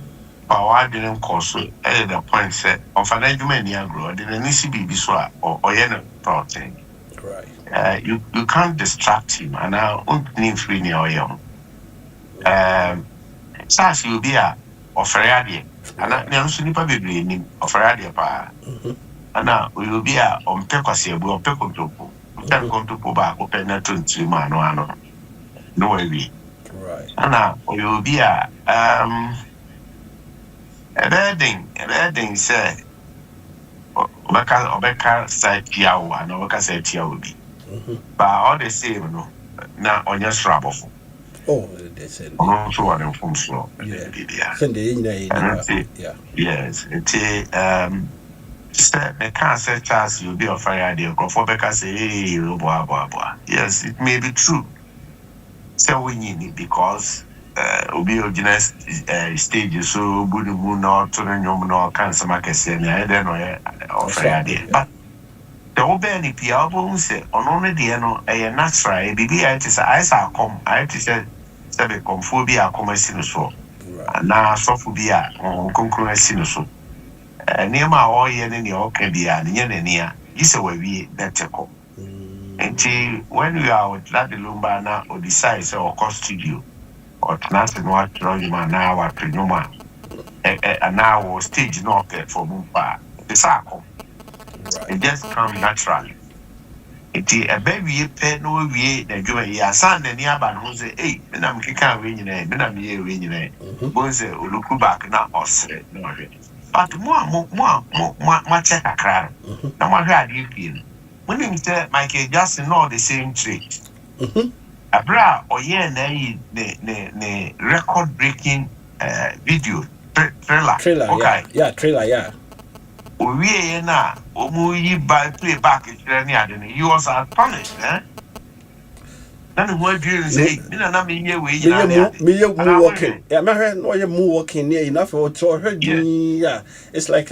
power didn't cause the point set of an argument near grow didn't see be so or yen thing. Right. You can't distract him and I won't need free near young. Says you'll be a offerade and I also nipa be name offerade pa. And now we will be a on pequasi or pecotopo. We can come to Poba open a 20 man no way. Right. And now we will be a wedding say Obeka side Piawa and Obeka side Tiawi. But all the same, no, now on your strap of. Oh, they said, no, so on from slow. Yeah. Yes, the cancer chance you'll be a fire idea. For Becca say, hey, blah, blah, blah. Yes, it may be true. So we need it because obi original stage so budu no to nyom no cancer market and I don't know offer idea but the obeni pia obo say ono de no e natural bibi I say I say come I say be comfort bi akoma si no so na sofu bi a konkron si no so nema o ye ne o ka bi a ne ne ne a yise wa wie that ko And when you are with Lady Lumba now, or decide or cost studio, or Tanasi no what you now what Prenuma, and now stage not there for Mumpa. The circle. It just come naturally. A baby pay no way the joy ya son and Yaban who say, hey, and I'm kicking winning, and I'm here winning. Bones look back now or say, no. But more check a crowd. No one had you feel. When you say Michael Jackson, know the same trait. A bra or the record breaking video trailer. Okay. Yeah, trailer, yeah. We na omuyi by play back it you was astonished, eh? Then what do you say? Na me here we me walking. Yeah, my head no you walking near enough for to her. Yeah, it's like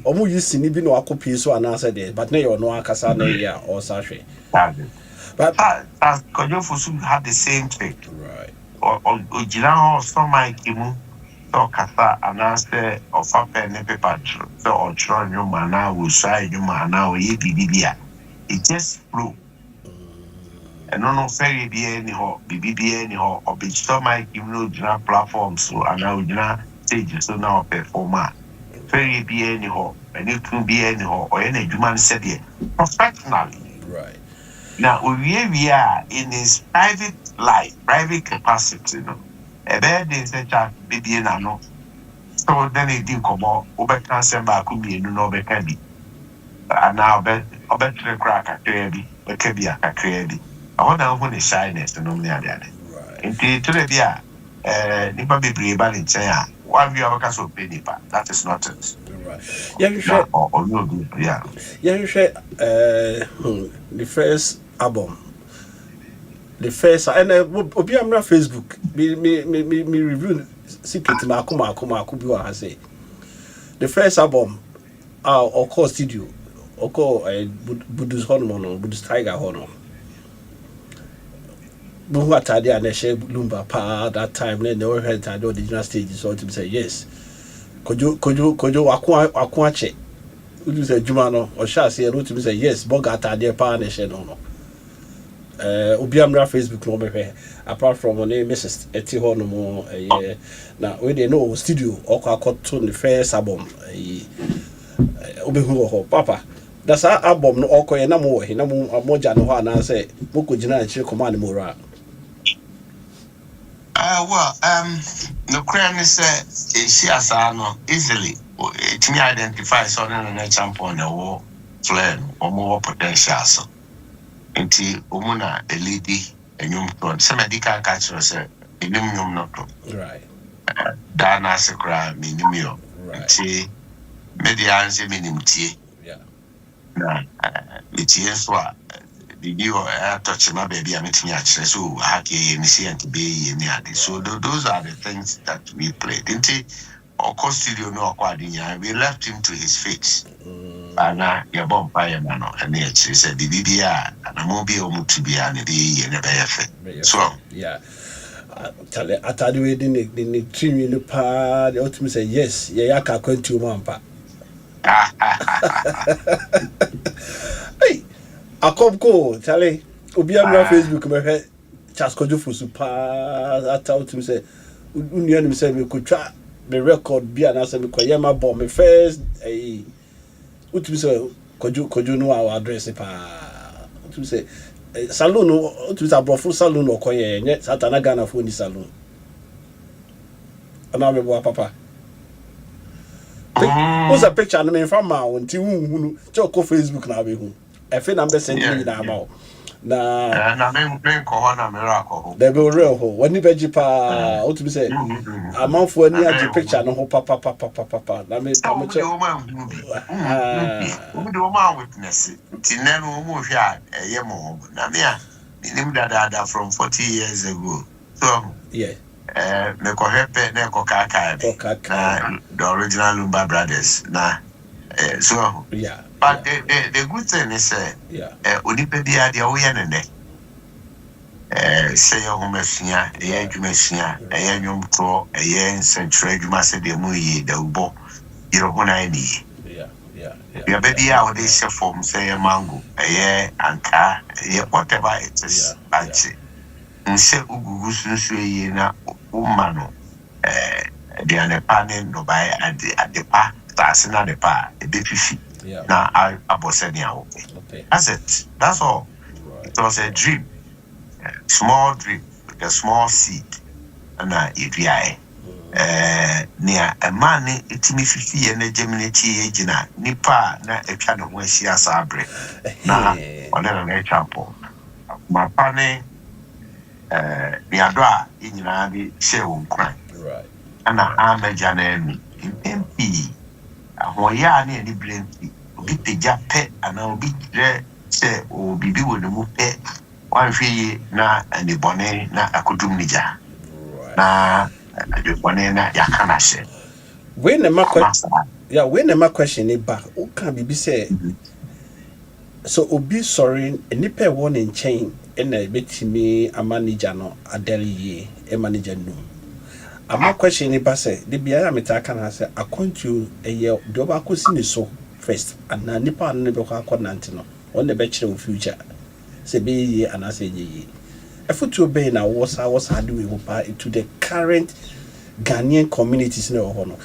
omu you see ni bi no akopi so anasa there, but na you no akasa na ya or sahwe. But as Kojofusu had the same trick. Right. Or Ojina or some Kimu. So kasa anase ofa pen ne paper so otro nyuma na wo sai nyuma na wo ye bibia it just flow and no ferry bia ni ho bibia ni ho obisto my no jina platform so ana ojina stage so na performer ferry bia ni ho any tun bia ni ho o ye na adwuma ne se de professionally. Right now we are in his private life, private capacity, no. A bed in such a baby and no. So then it didn't come out, over cancer back could be no be candy. And now bet the crack a crabby, but can be a crabby. I wonder when the shyness and only other. Indeed, to the dear, Nipa be brave and say, one view of a castle penny, that is not it. Right. Yeah, you should. Or no, yeah. Yeah, you should. The first album. The first and obi am na Facebook me review secret ma akoma bi wa say the first album or call studio or call Budus Hormone Budus Tiger Hormone bu atade a na she Lumba pa that time then they were head the original stage so to say yes kojo wako ache you say juma no or sha say no to say yes boga atade pa na she no Obiamra Facebook no be apart from on Mrs. Eti ho no mo na we dey no studio akwakoto the first album obehu ho papa that's our album no okoye na mo he na mo moja no ho ana say moko gina nchi command mo ra no crane say she asa no easily it me identify so na champion na wo flame or more potential so Inti umuna a lady and you don't some medical catch us a minimum not right. Dana secra minimum right. Medians a minimum tea. Yeah. It's yes what the new touch my baby. I'm meeting actually so hacky and see and to be in the so those are the things that we played. Didn't he? Or cost studio no acquiring we left him to his fate. Ana ya bomba mano and it said the BBA and a mobile to be an and a BF. So yeah. Atade we the trim in the pa the ultimate say yes ya ka kwantu mampa. Hey akomko chale obi am na Facebook me Charles Kojofu super at ultimate say unua nim say me kutwa the record be an answer me kwayema bomb me first ultimate say kojo no our address pa ultimate say salon no ultimate abrofo salon no koye nye satana Ghana fo ni salon ana me bo papa what's a picture no me from ma unti hu cho ko Facebook na be hu e fe na be send me na ma na me ko ho na me ra ko ho there be real ho wani beji pa ultimate say amanfo ani agi picture no ho papa na me cho do ma witness tinenu mo hwa eye mo na me a nim dada from 40 years ago so yeah me ko hepe na ko kaka the original Lumba brothers na so yeah. But the good thing is Onipedia the Oyanene say your home fia, a year jumesia, a year yum pro, a year century you must say the muyi, the ubo, your own idea. Yeah. Yeah, baby, I would say form say a mango, anka, whatever it is, say ugu na umano, the anepanin no by at the pa, that's not the pa, a bit fishy. Now I was okay. That's all. It was a dream, small dream, with a small seed, and it near a man, it me 50 and a geminity agina, nipa, na a piano when she has a break. Now, on a chapel. My pane, Niadra, in Yadi, Shewon cry. Right. And I'm a janemi, in MP, a Hoyani and the Blenty, beat the jape, and I'll be there, say, or be with the move pet, one fee, na, and the bonnet, na, a kudumija. Na, the bonnet, na, yakana say. When the question is back, who can be say? So, Obi sorry, a nipper one in chain, and a bit me a manager no, a deli a manager no. A my question is basse, the Biameter can answer, I want you a year, Dobaco seen so first, and a nipper and never conantino, on the bachelor of future. Say be ye and I say ye. A foot to obey now was doing to the current Ghanaian communities no honor.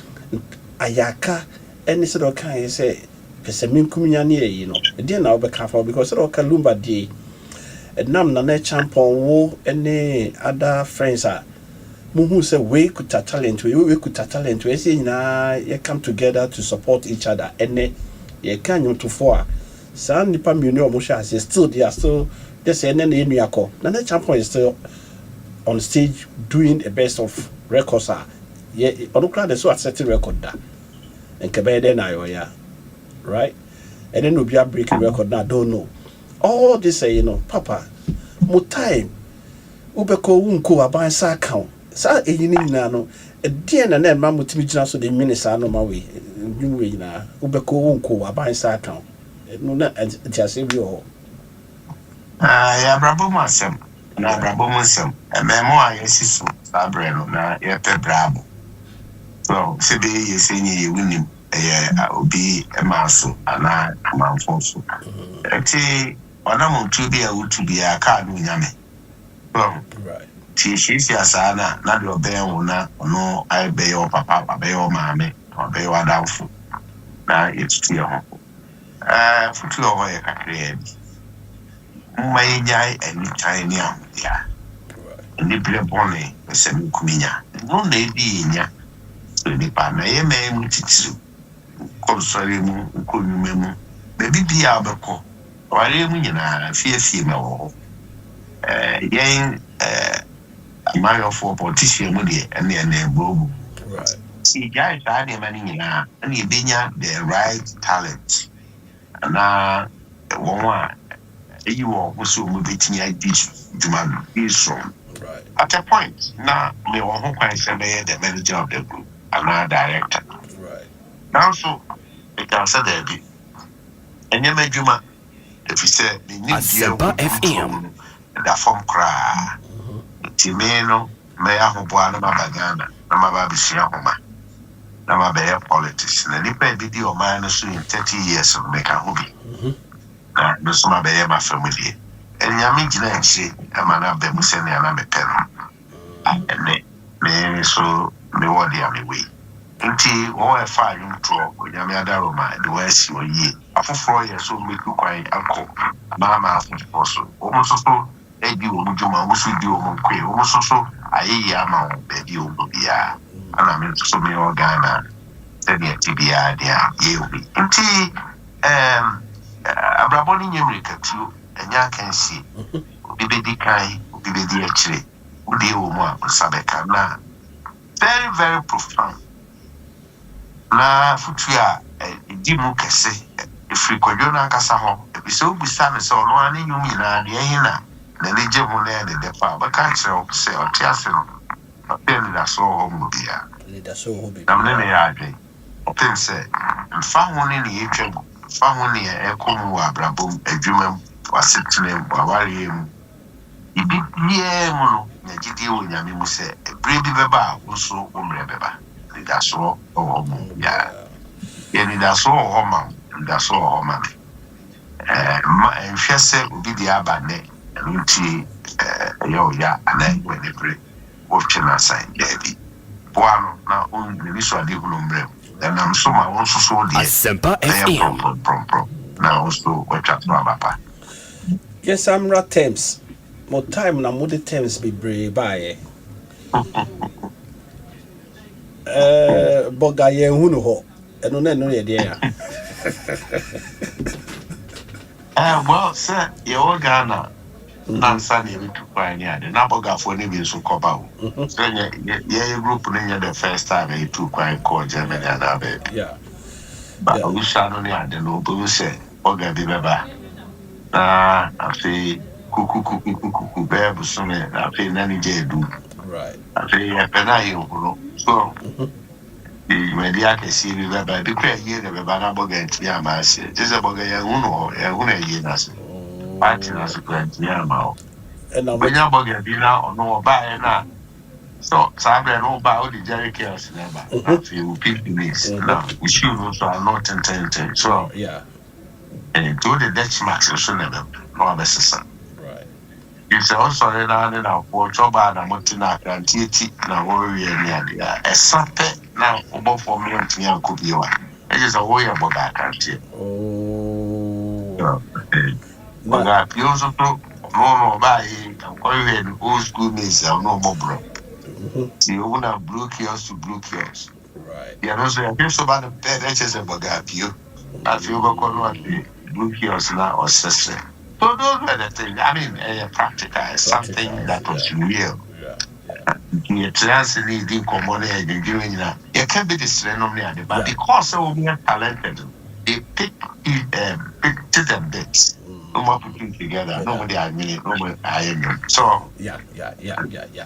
Ayaka, any sort of kind say. Pesemin kuminyani you know. Then I'll be careful because I can lumba day. And nam na champon wo any other friends are. Muhu say we could talent we could talent we say na you come together to support each other and you can you to for. San nipa muni omusha still they are still this and then yako. Na champon is still on stage doing the best of records are. Yeah, onukra the so accepted record da. And kebede na yo ya. Right? And then we'll be a breaking record now, don't know. All this you know, Papa, more time. Ubeko unko aban sa account. Sa eyini na no. E die na na ma mutimi gina so the minister no ma we. Nwe na ubeko unko aban sa account. No na just say we ya brabo masem. Na brabo masem. E memo ayesisu sa breno na ye pe brabo. So, se be ye senye ye winim. Obi emaso ana amanfonso eti ona muntu bi a utu bi aka no nyame right ti shisi asana na de oben na ono ai be yo papa be yo mame be yo adamfo na etutu ye ho futu ho ye kakre mai nyai eni tiny am ya ni bre bone se mi kuminya no na edi nya ni pa na ye me mutitiru Console mu ukonumemu baby bia abeko wale mu nyina fie me wo yen amayo for politician mu de ene bobu right see guys I dey mani nyina na ebenya the right talent na wonwa eyi wo so mu betini adi duma iso right at a point na me wo ho kwan se be the manager of the group and director right now so it can say there be and you make juma if you say the new Asempa FM da form cry timeno me ahoboa na mabagana na mababisia homa na mabe politics na nipa bi di o man so in 30 years of make a hobby na no so mabe my family and yami gina nchi amana be musene na me peno and me so me wodi am we nti wo e fa yunto onyame adaroma de wasi oyi afoforo ye so meku kwai anko mama afoforo so omo so edi omo juma omo so di omo kwe omo so ayi ama be di omo bia ana me so me organa tebia tibia dia ye obi nti abraboni nyemre katu enya kansi obi be di kai obi be di akire odi omo a sabeka na very very profound na futua di mu kese efri kwadwo na akasa ho ebise obusa ne se ono ani nyum ina de ehina na leje mu na de defa ba ka kire o se o ti ase no ben da so ho mu bia le da so ho bi na me ya adwe o pense mfa ho ne ne yetwa fa ho ne e komu abrabom adwuma wasetene waware mu ibi nie mu no na gidi o nyame mu se ebre bi beba wo so o mre beba da so o mo ya ye ni da so o ma that's all, man. And she said, "Be the abane, and she, ya, and then when they pray, watching us sign, baby. One, now, only this one, the room, and I'm so my also so dear. Asempa FM. Prom. Now, also, watch out, Papa. Yes, I'm not Thames. More time na more the Thames be brave by. Bogaye hunu ho. Eno na no ye dia. Well, sir, you Ghana. Nansa ni to find ya. Na boga for ni bi so koba o. So ye group ni the first time you to quite call Germany and Abe. Yeah. But we shall only add the no but say boga bi beba. Afi kuku bebu so me afi nani je do. Right. Afi e pena yi o. So the media can see we beba bi kwa ye na beba na boga nti ama se. Just boga ye hunu ye na se. Party na so kwa nti ama. And now When you bugger be now or no buy now. So Sabre no buy the Jerry Chaos never. If you people this now, we should also are not intended. So yeah. and do the Dutch max so never no best. Right. It's also now for job and a motina and TT now worry and a something now about for me and me and could be one. It is a way about that country. Oh. But you also no buy and old school means no more bro. You want to blue kiosk to blue kiosk. Right. You know, so I so bad bed edges of you. I feel go blue kiosk now or sister. So those are the things. I mean, practical is something that was real. You translate in common and doing that. You can't be distracted, but because of being talented, they pick to them bits. No more putting together. Nobody I mean, nobody I am. So yeah.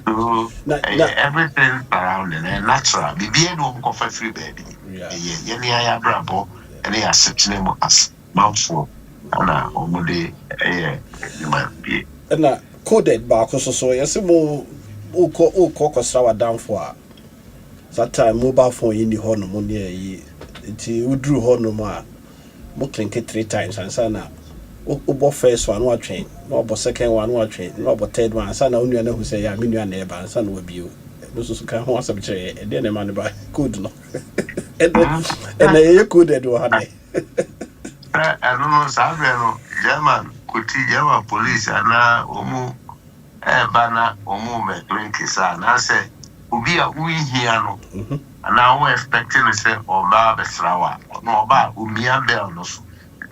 So everything around and natural. Be no coffee free baby. Yeah. I brabo and they are sitting as mouthful. Ana omode you might be. And coded back so yes mo uko kosrawa down for that time mobile phone in the horn mo near yi nti udru horn mo mo clink 3 times and sana obo first one wa train no obo second one wa train no obo third one sana onua na hu say ya me nua na e ba sana obio no so kan ho asem kire e de na man ba code no and e coded wa ha I don't know Sabre no German kuti German police ana omu bana omu me clink sa na say obi a uhia no ana we expecting say oba besrawa no oba umia bell no so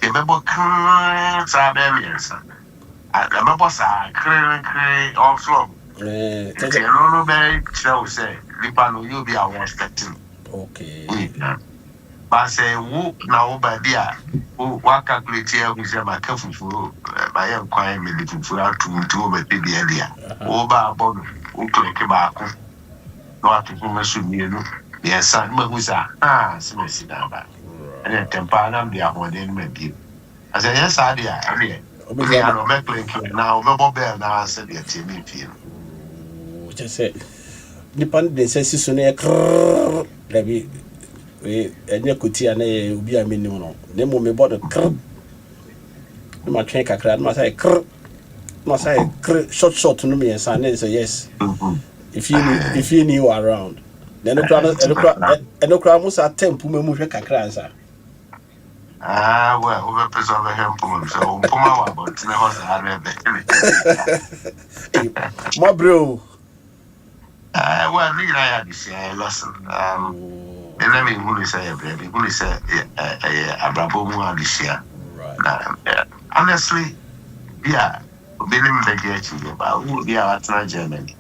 kebebo kan sa be miensa abebo sa kre also no be show say lipa no you be our expecting okay but say wo na wo ba dia wo calculate here who say ma ka fufu ba ye kwan me di fufu atu wo be dia dia wo ba abo wo click ba ko no atu ko mesu mienu yes san ma hu sa simesi da ba and tempa na be ahoden ma bi as yes adia e obi ya no me click na wo be bell na say the timi fi no just say depend the say siso na lebi we enye kutia na obi a menim no na mo me bodo kr ma twen kakra na say kr short no me say na say yes if you knew around then no kra mo sa tempo me mu hwe kakra ansa well we preserve him for so poma wa but na house arebe my bro well me na ya this lesson and I mean, who is say, baby? Who is say, Abrabo Muadisia? Honestly, yeah, Billy Begetty, but who be our Germany?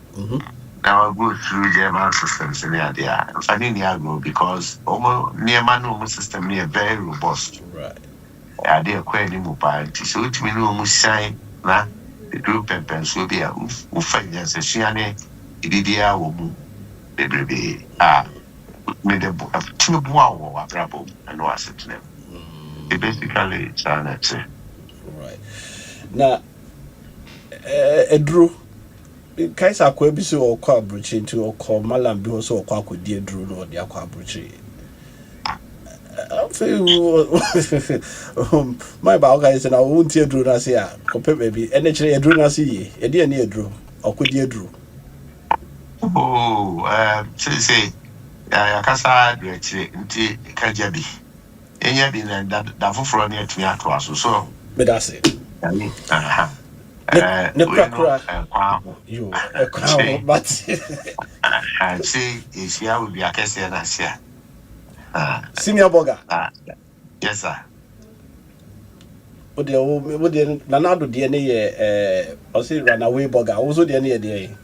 Now I go through German systems in the idea. And finally, I go because almost near my system near very robust. Right. I did quite new party, so it means almost shine na the group and pencil be a who finds a Shiane, Idia, woman, baby. Made a two wow brabo and was it name. Basically it's right. Now Edru Kaisa Kwebiso or kwa Abrokyire into or call Malam be also or Kwaku Amankwatia no or the Abrokyire. My guys and I won't hear Drew Nasia, compare baby, and actually a Drew Nasi, a dear near Drew, or could you Drew? Oh, say, Yakasa, the Kajabi. And yet, in that for near to me at was so. But that's it. No crack, you a crown, but I say, is here will be a case and I say, Senior Boga. Yes, sir. Would the Nanado DNA, or say runaway Boga, also the near day.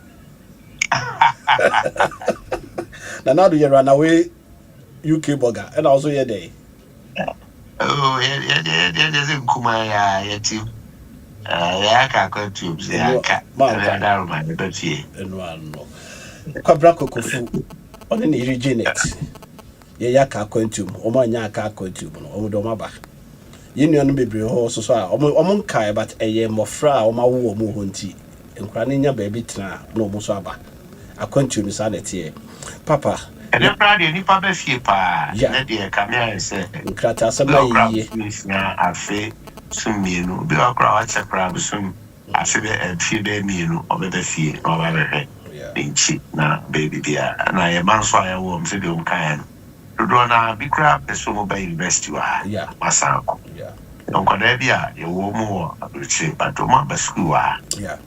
Nanado, you run away UK Boga, and also your day. Oh, yeah, there's a Kumaya, yet you. I can't tubes, I can't. And one no. Quabraco Kufu on any regenerate. Yaka quantum, or my yaka quantum, or Domaba. Union baby horse, so among Kai, but a year more fra or my war mohunti, and cranning your baby tra, no musaba. A quantum sanity. Papa. And you're proud of any papa fepa. Yeah, dear, come here and say, Crata, somebody, I feel some mean, be a crowd, a crowd soon. I feel a few day mean, or better fear, or better being cheap now, baby dear. And I am fire worms to do kind. To do now, be crab, the summer by invest you are. Yeah, my son. Yeah. Don't go there, you won't more, I will say, but to my school. Yeah.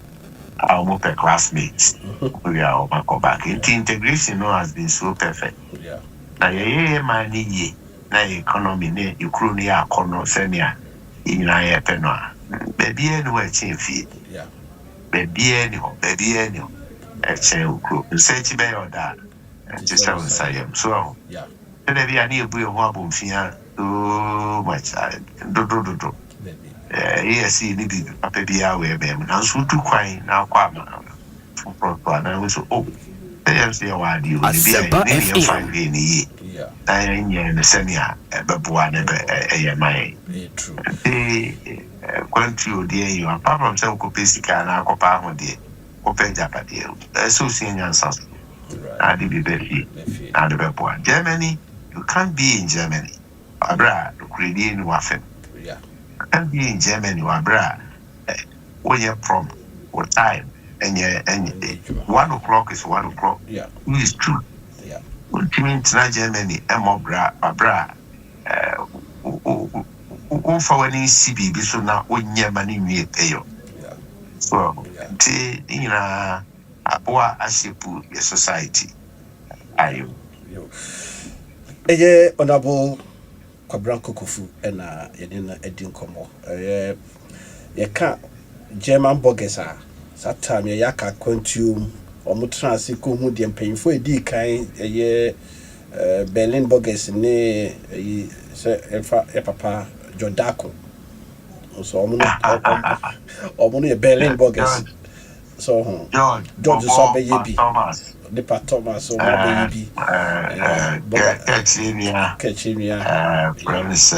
Our more classmates. We are all back. Integration has been so perfect. Yeah. Now, yeah, my knee, now economy, you crew near corner, senior, in a penna. Baby, anywhere, chain feet. Yeah. Baby, any, a chain crew. Say to be or that. And just have say, so, yeah. And then I need to be a wobble, fear, too much. Do. Yes, he needed a baby away, ma'am. And so to crying now, Kwama. And I was, oh, there's the word you will be a 5 in a year. Yeah. I ain't the senior, but one a my true. Going to dear, you are papa himself, Copistica and Alcopa, dear, Open Japadia. So seeing answers. I did be very and the one. Germany, you can't be in Germany. Abra, creating Waffen. Yeah. Can be in Germany, Abra, when you're from what time, and 1 o'clock is 1 o'clock. Yeah, it is true. Yeah, what you mean to Germany, Abra, for any CB, so now when your money may pay you. Yeah, so, in a boa as you put your society. Are you? Honorable. Kwaku Kufu and Edina Nkomo. You can't German boggers that time yaka quantum or mutrasico mudian painful a kind a year Berlin boggers ne papa Jodako. So only a Berlin boggers. So George saw baby. The Thomas or baby. Catchimia, Promise,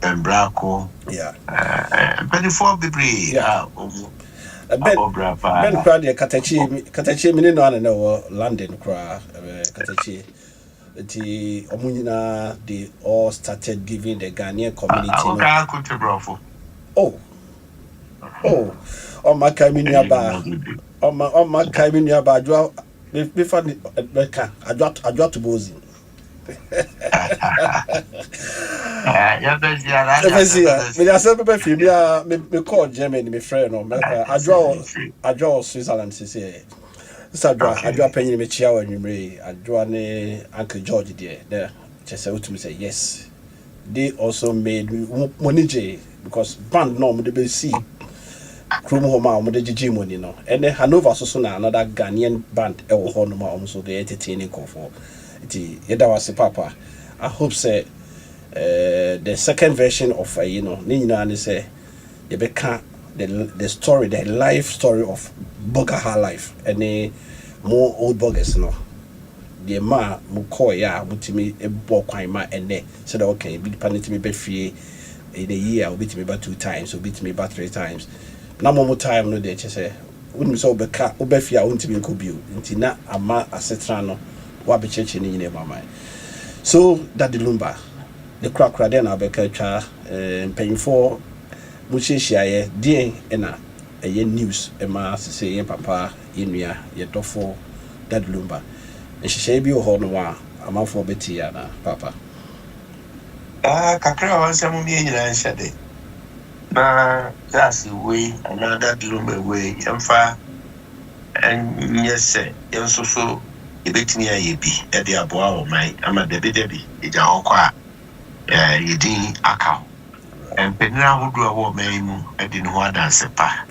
Bembraco, yeah, 24 debris. Yeah, Ben Cradia Katachi, Minino, London cry, Katachi. The Omunina, they all started giving the Ghanaian community. Oh, my Kaminia bar. On my Kaminia bar, before I dropped to Bozy. Me call Germany, my friend, or I draw Switzerland, say. I draw penny me chia when you may. I draw Uncle George there. Just to me say yes. They also made money because band no they see. Krum homa omo de gigi money no. And then Hanover so na another Ghanaian band e wo ho no ma omo so they entertaining for. Iti yeda was papa. I hope say the second version of ni nyina ne say you beka the story, the life story of Bogaha life and more old boggers no. The ma muko ya mutimi ebo kwan ma ene said okay be panity me be free in a year will beat me about 2 times will beat me about 3 times. Na more time no dey say wouldn't so beka obefia untimi nkobio nti na ama asetra no wa be cheche ni nyine mama. So that the lumba the crack then I'll be paying for Mushia, dear, and a news, a mass say, papa, in ya, yet for that lumber. And she say, be a horn one, I'm out for Bettiana, papa. Kakra was some of me and Shade. Na that's the way, another lumber way, Yamfa, and yes, sir, Yam so. Ebetini ayebi e de aboa o mai ama debi eja hokwa yedin akaw penina hodo a wo mai mu e de no adanse pa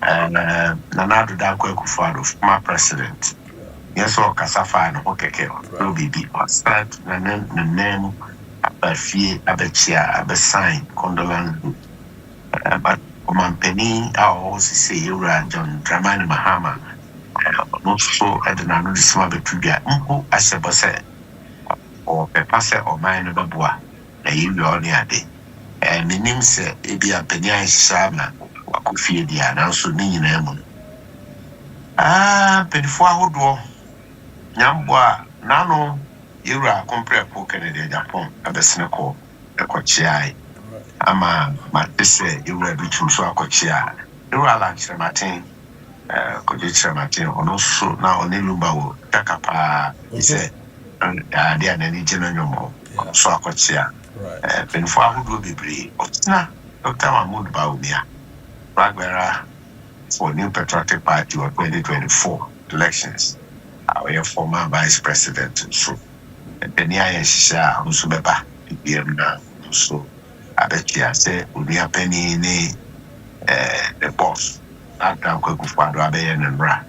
na do da Kwaku former president yes o kasafa no keke no bibi o start na name abafie abechia abesign condolence but o mampeni a o sise yura John Dramani Mahama no so edna no disma betudua mpo asebose o pepase o man no beboa na yiwi oni ade menim se ebia penya hishama wakofie dia na so ni nyina mu pedifo ahodo nyambo a nano yura compare ko Canada Japan abesene ko ekochiai ama matese yura bitum so akochia yura la chiramatin Kojicha Martin ono so na onelumba wo takapa ise ade anani jenanyomo so akochia penfo ahodo bebre otina Dr. Mahmoud Baumia Ragbera for New Patriotic Party of 2024 elections our former vice president so Benia Yesha also beba na so abetia say unia penny ni the boss Aka Kwaku abe na nra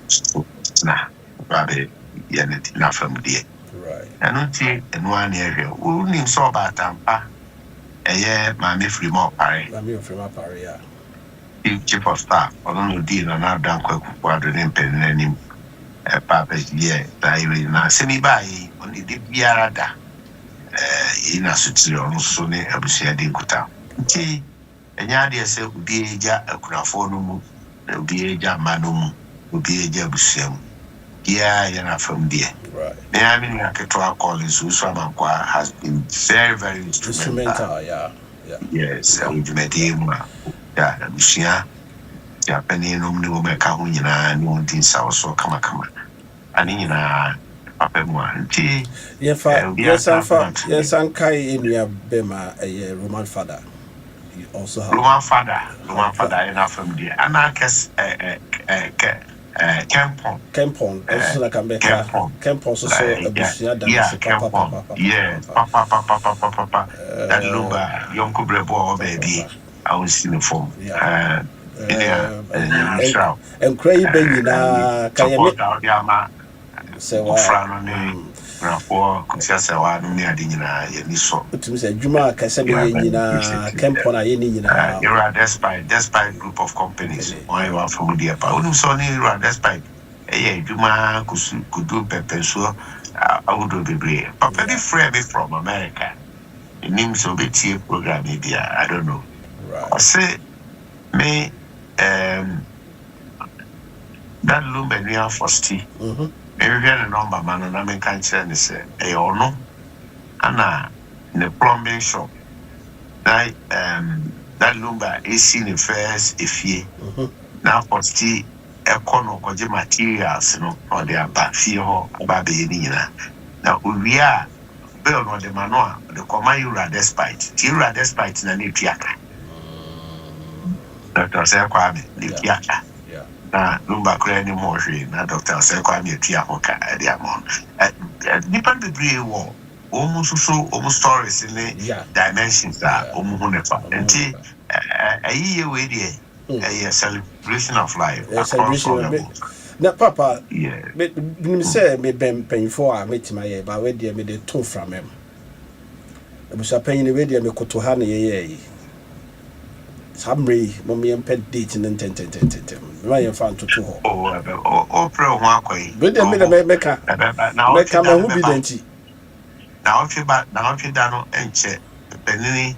so na abe ye na fam die anunti enu ani ehwe uni so ba tampa eye ma me free more pare ya chief of staff ono di na dan Kwaku ne mpeninim papa ye dai na semi bai oni di biara da ina sutiri ono so ne abusia di nkuta nti enya de ese obi eja akunafo no mu na obi eja mano mu obi eja busuam ya na fam die me ami na keto Collins so Amankwa has been very instrumental yes ujumedi mu ya busia ya pani no mu ne wo meka ho nyina ne won tin sa so kama ani nyina papa mu anti yes ankai enua bema Roman father. You also have Roman father enough from the Anarchist Kempon. Also like America. Kempon so Abusia dance papa. Yes, papa. That lumba Yonko Brebo baby. I was in the form. And cray baby na Kayama. So for Kusiasa wa no me ade nyina ye ni so utum se adwuma akasa be nyina Kempon aye ni nyina era despite group of companies why you are from the pa unu so ni era despite adwuma kudu pepenso awudo bebre papa be free from America nim so be tie program bia I don't know I say me that lumba we are forsty maybe the number man na me kan kire ne se ono ana the plumbing shop that lumba is in the first efie now forsty ekono koje materials no or the abafie ho ba be ni nyina na owia be on the manual the command you despite na ne tuaka Dr. Kwame ne tuaka na lumba kura ni mo hwe na Dr. Kwame tua hoka ade amon nipa bebre wo almost stories in the dimensions that hu ne fa enti ayiye we die a celebration of life na papa me say me ben penfo a metima ye ba we die me de to from him ebusa penyin we die me koto ha na ye Samri, mommy and pet date and ten. My infant to ho. Oh, pro one quay. But then make a who be denti. Now, if you dano and check the penny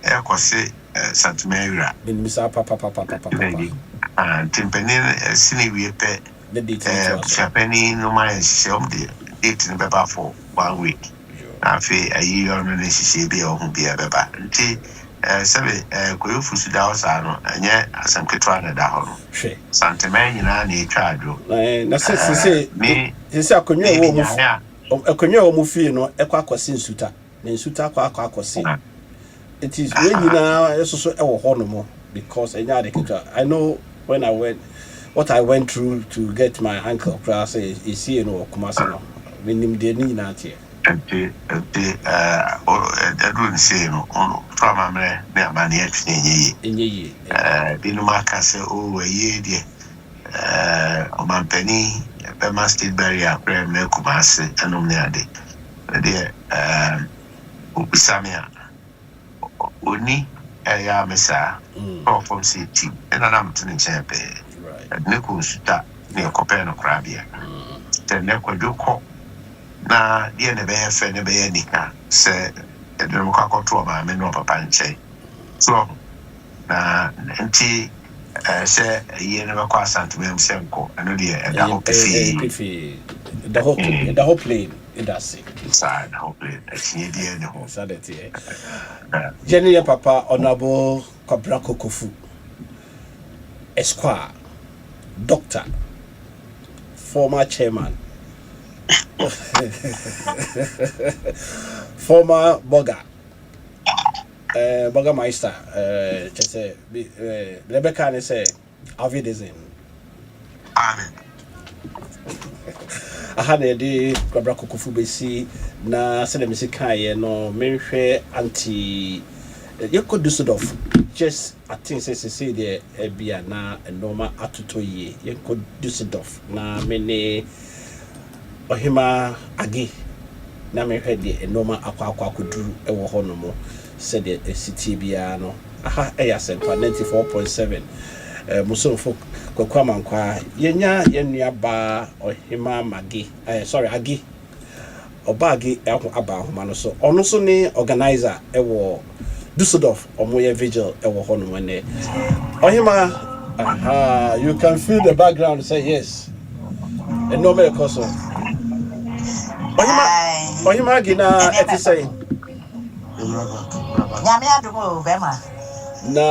air cosse Santa Maria. Then Miss Papa and Timpenny, Sini we pet the date. Penny no my shelf date in the for 1 week. Afi ayi ono ne hihye bi o hu bi abeba. Nti sebe koyofu suda osano enye asamketwa na da ho no. Hwe. Santemen nyina na etwa adwo. Na se akonwa wo mu. Akonwa wo mu fi no ekwa akwose nsuta. Na nsuta akwase. It is when nyina so e wo ho no mo because enya de ketwa. I know when I went what I went through to get my ankle class is here no Kumasi no. Menim de ni nyina tie. Ante edun se no ono fama me na amane atwenye Enye binu makase o waye de omampani be masted barrier prem na Kumasi anom ne ade de obisamia oni ya mesa from city na na mtune chepe ne ko suta ne kope no krabia te ne ko doko na die ne be fe ne be nika se edem kwa kontrol ma me no papa nche so na nti se ye ne be kwa santimem senko ano die da hope the whole plane it does it inside hopefully actually die ne ho so that Jenny Papa Honorable Kwaku Kofu Esquire Doctor former chairman former Burgermeister say Rebecca ne say Avidizin amen aha na de Kwaku Kofu besi na se dem sikaye no menhwe anti Yeko just I think say the ebia na normal atotoye Yeko Dusseldorf na mene ohima agi na menhwe de normal akwa kuduru ewo ho no mo said the city bia no aha Asempa 94.7 musonfo Kwaku Amankwatia yenya yenua ba ohima magi agi Obagi aba homa no so ono so ne organizer ewo Dusseldorf omoye vigil ewo ho no ne ohima you can feel the background say yes and no me koso ohima gina eti say nyame adom bema na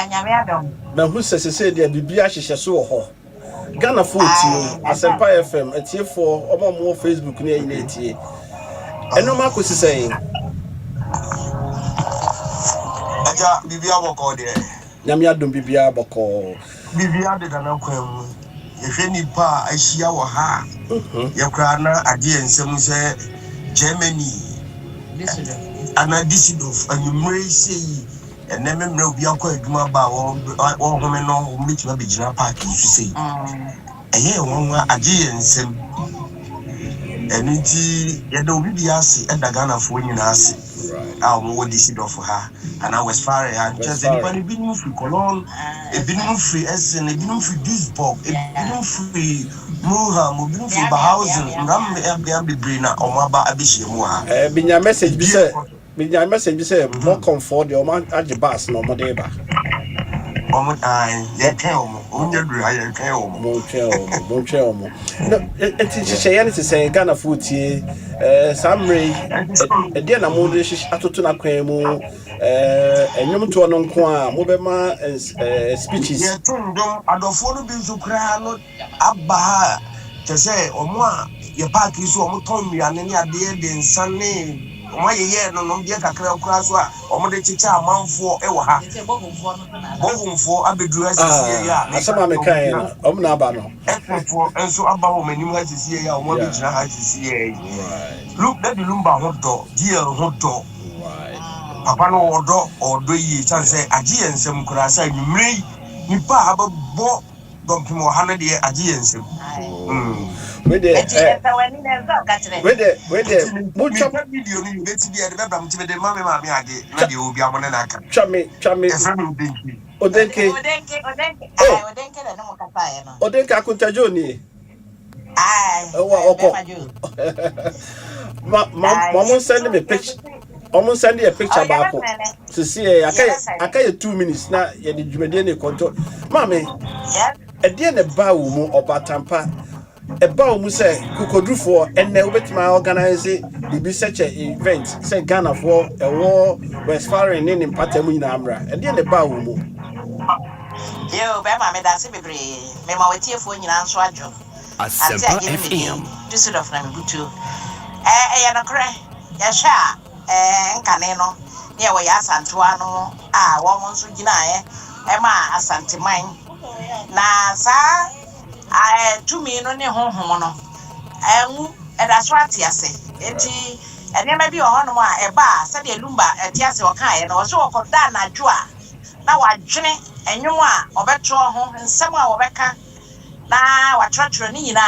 nyame adom na hu sese dia bibia hyehyɛ so ho Ghana 14 Asempa FM etie for omo Facebook ne yin etie eno ma ko sisɛn aja bibia bɔkɔ de nyame adom bibia bɔkɔ bibia de dana kwam yehwɛ nipa ahia wɔ ha yɛkra na ade ensɛm sɛ Germany ana Dusseldorf anyumre sei eneme mra obi akɔ adwuma ba wɔ home no metima begina park nsu sei ɛyɛ wɔn ade ensɛm eniti yɛda obi bi ase ɛda Ghana fo nyina ase a wɔn wɔ Dusseldorf ha ana Westfalen ha just anybody bi no free Cologne ebi no free Essen ebi no free Duisburg ebi no free Mulham ebi no free Bahausen ngam ɛbɛn bebree na wɔn aba abɛhyia mu ha binya message bi sɛ more comfort de wɔn agye bus na wɔn de ba wɔn yɛ twɛn wɔn nyɛ duro ha yɛ twɛn wɔn mo twɛn wɔn no eti hyehyɛ yɛn ti sɛ Ghana fo tie samre ɛdeɛ na mo de atoto na kwan mu enyom to no nko a mo be ma speeches yɛ tundom adɔfo no bi nso kra no aba ha kyɛ sɛ ɔmo a yɛ park so ɔmo tɔn nnuane ne adeɛ de nsa ne ɔmo ayɛyɛ no bia kakra kra so a ɔmo de kyekyɛ amanfoɔ ɛwɔ ha bɔfomfoɔ abeduru asiesie ya asɛm a mekan no ɔmo na aba no ɛfofoɔ nso aba wɔ manim asiesie ya ɔmo abegyina ha asiesie look that the lumba ho dɔ deal ho dɔ papa no ɔdɔ yi chan sɛ agye ensɛm kura sɛ nwumre nipa abɛbɔ dɔmpem wɔ ha no deɛ agye ensɛm wede mo chop video no you beti bia de bɛbra mo tibe de mame ade na de obi amone na aka chame odenke de no mo kapa no odenke Akonta Joni Mama send me a picture. Almost send a picture back to see. I can 2 minutes now. You did you control, Mammy? A dear bow or batampa. Eba mu say kokodrufo enne obetima organize bibi such a event say Ghana for a war West Foreign in Patamu in Amra and then the ba mu Yo, Bema, me dance be brave. Me ma wetie fo nyina nso adwo. Ante Asempa agye me FM. This sort of na me butu. Ya no kre. Ya sha nkane no. Ne wo ya asantoa no wo mo nso gina ma asanteman. Na sa tumi no ne honhom no. Enwu edaso ate ase. Enti enema bi ohono a eba se de lumba ate ase o kan no so okoda na dwo a na wadwene enwom a obetro ho nsem a obeka na watratra ni nyina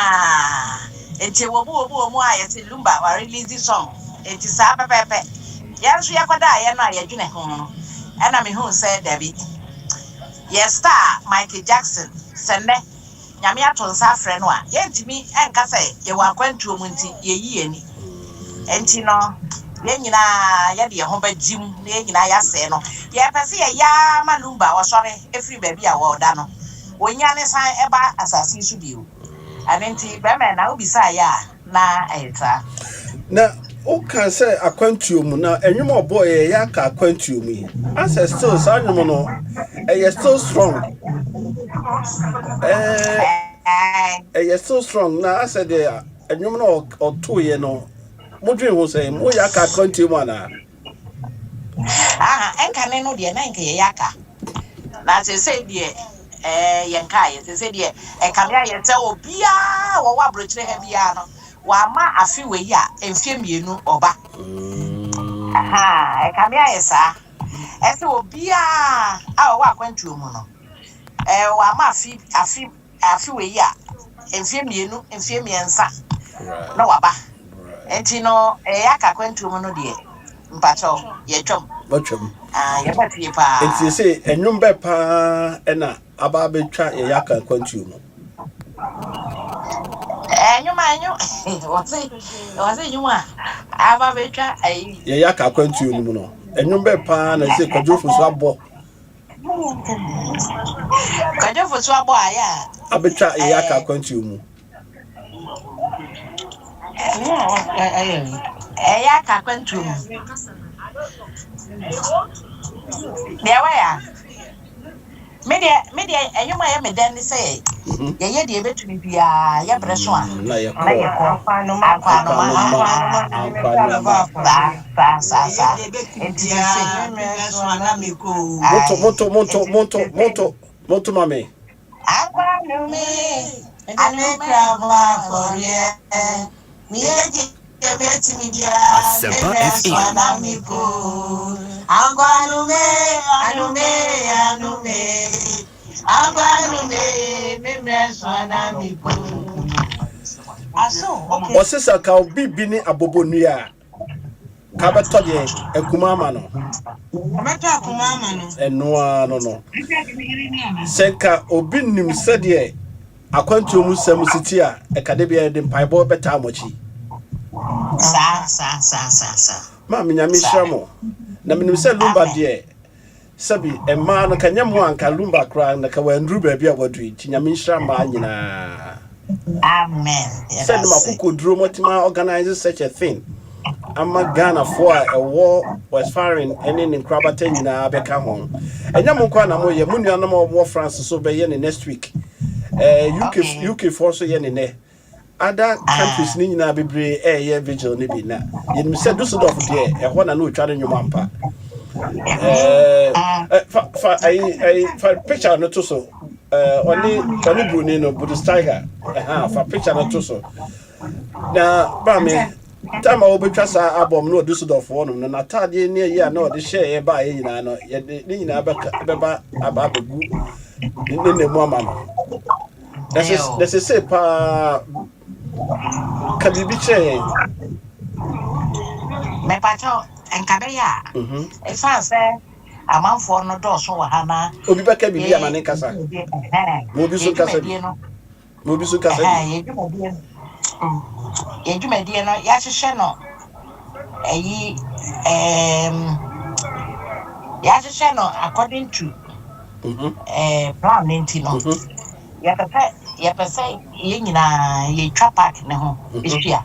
enti wobu a yete lumba wa release song enti sa pepepe yanso yakwada ye no a yadwene ho no na me hu say David yes star Michael Jackson sende nyame ato nsa afre no a yentimi enka say ye wa kwantuo mu nti ye yi ani enti no ye nyina ye de ho bajim na ye nyina ya se no ye pese ye ya malumba osore efri baby a wo da no wonya ne san eba asasi su biu anenti be me na obi sa ya na eta na o kan say akwantuo mu na enwom obo ye ya ka akwantuo mu ase still sa nwom no e still strong e still strong na ase de enwom no oto ye no modwe ho say mo ya ka akwantuo mu ana enkane no de na nke ye yaka na se de yenka ye se de kamya ye se obia wo wa Abrokyire ha bia no wa ma afi we ya emfie mienu oba kamya ye sa ese obia wo wa kwantuo mu no wa ma afi we ya emfie mienu emfie miensa no waba enti no yaka kwantuo mu no de mpacho ye twom ye batie pa enti say enwom be pa na aba betwa ye yaka kwantuo mu nyuma wase nyuma aba betwa ye yaka kwantuo mu no enwom be pa na say kwadwofo so abo aya abetwa ye yaka kwantuo mu yaka kwantuo mu dewa ya media enyuma ya meden say ye de betumi bia ya breso a na ye ko akwano Monto mame akwano me anu krava for ye mi betumi bia Asempa FM. Anume o sesa ka obibi ni abobonua ka beto de akumama no beto akumama no enoa no senka obi nim sede akwantuo mu sam siti a ekade bia de mpaibo beta amochi sa ma menyame hyamo na menim se lumba de sabi emma no kanyamo anka lumba kra na ka wandru ba bia wadui tinyame hyama nyina amen said makoko duro motima organize such a thing ama Ghana for a war was firing and in Krabata nyina beka ho enyamo kwa na moye munua na mo France so be ye next week UK for so ye ne other countries ni nyina bebre ye vigil ni bi na yenim se do so do de e ho na no tware nwom ampa for picture no to so only Brunei no Buddhist tiger for picture no to so na ba me time I obetwa sa album no do so do for no na tade ne ye na o de share ba ye nyina no ye de nyina beba abegu ne mu ama no this is say pa kabibiche me pacho enkabeya e fa se amanfo no do so wa hana obi beka bibi amane kasa mo bi so kasa ye dwumadi no ya hwehwe no ayi ya hwehwe no according to plan nti no ya pepe yɛpɛ ye nyina ye twa park ne ho ehyia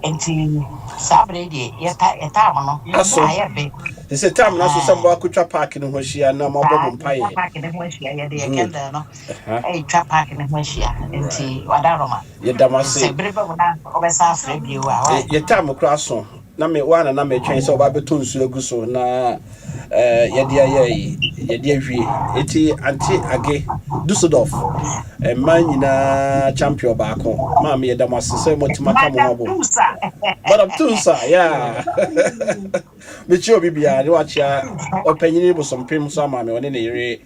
enti sabre de yɛta mo no Aso. ayɛ They say time na so somebody akutwa park no ho hia na mabɔ mpae. Park ne ho ahyia yɛde yɛkɛndɛ no twa park ne ho ahyia enti wadaroma Yedamase. sɛ bere bɛ na ɔbɛsa afrɛ bio a Ye time kura so. Na me wana na me twɛn sɛ oba beto nsu agu so na yɛde ayɛ yɛde awie. Eti anti age Dusseldorf. Man nyina champion baako. Ma me yedamase sɛ motimaka mo abo. Madam Tusa, yeah. Me chi obi bia ni wachia opanyini bosompem so ama me one ne yere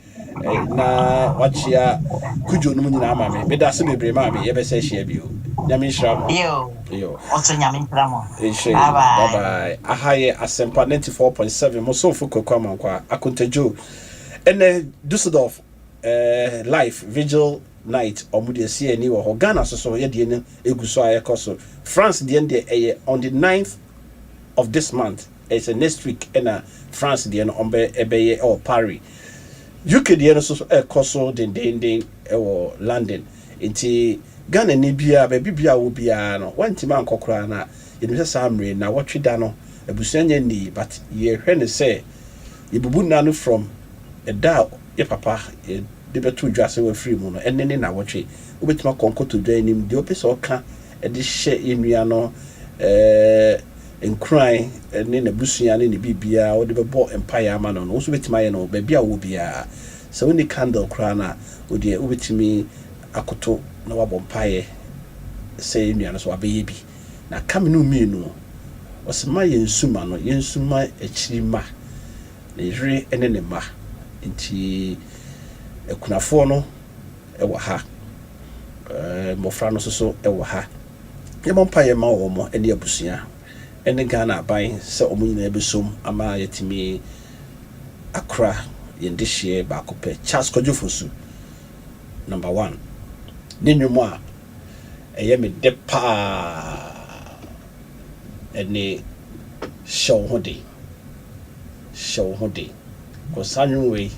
na wachia kujo no mu nyina ama me. Me da se bebre ma me yebese hia bio. Nyame nhira mo. Yo. Also nyame nhira mo. Bye bye. Ahaye Asempa 94.7 mo so fu Kwaku Amankwatia Akonta Joe. Ene Dusseldorf live vigil night omude see ani wo Ghana so ye de ne eguso ayekoso France de ende on the 9th of this month. It's a next week and France de no ombe ebeye or Paris. UK de no so ekoso den or London. Inti Ghana ni bia be bibia wo bia no wantima ankokora na ye no samre na wotwe da no abusuanya ni but ye hwe ne say ye bubu na no from a da ye papa de beto dwase wa free mu no enne na wotwe obetima konkoto dwa nim de opese oka e de hye enua no enkran ne na busua ne bibia wo de bebo empire ama no wo so betima ye no ba bia wo bia so when the candle kra na wo de obetimi akoto na wabɔ mpae sɛ enua no so abɛyɛ bi na kamenu mi no osema yensuma no yensuma akyirima na yire ene ne ma nti ekunafo no ɛwɔ ha mofra no so ɛwɔ ha yɛbɔ mpae ma wɔ mo ene abusua ene Ghana aban sɛ ɔmo nyina besom ama yɛtimi akra yɛnde hye ba akopɛ Charles Kojofosu number 1 Ninyumo a ɛyɛ me de pa ɛne show hode because anyway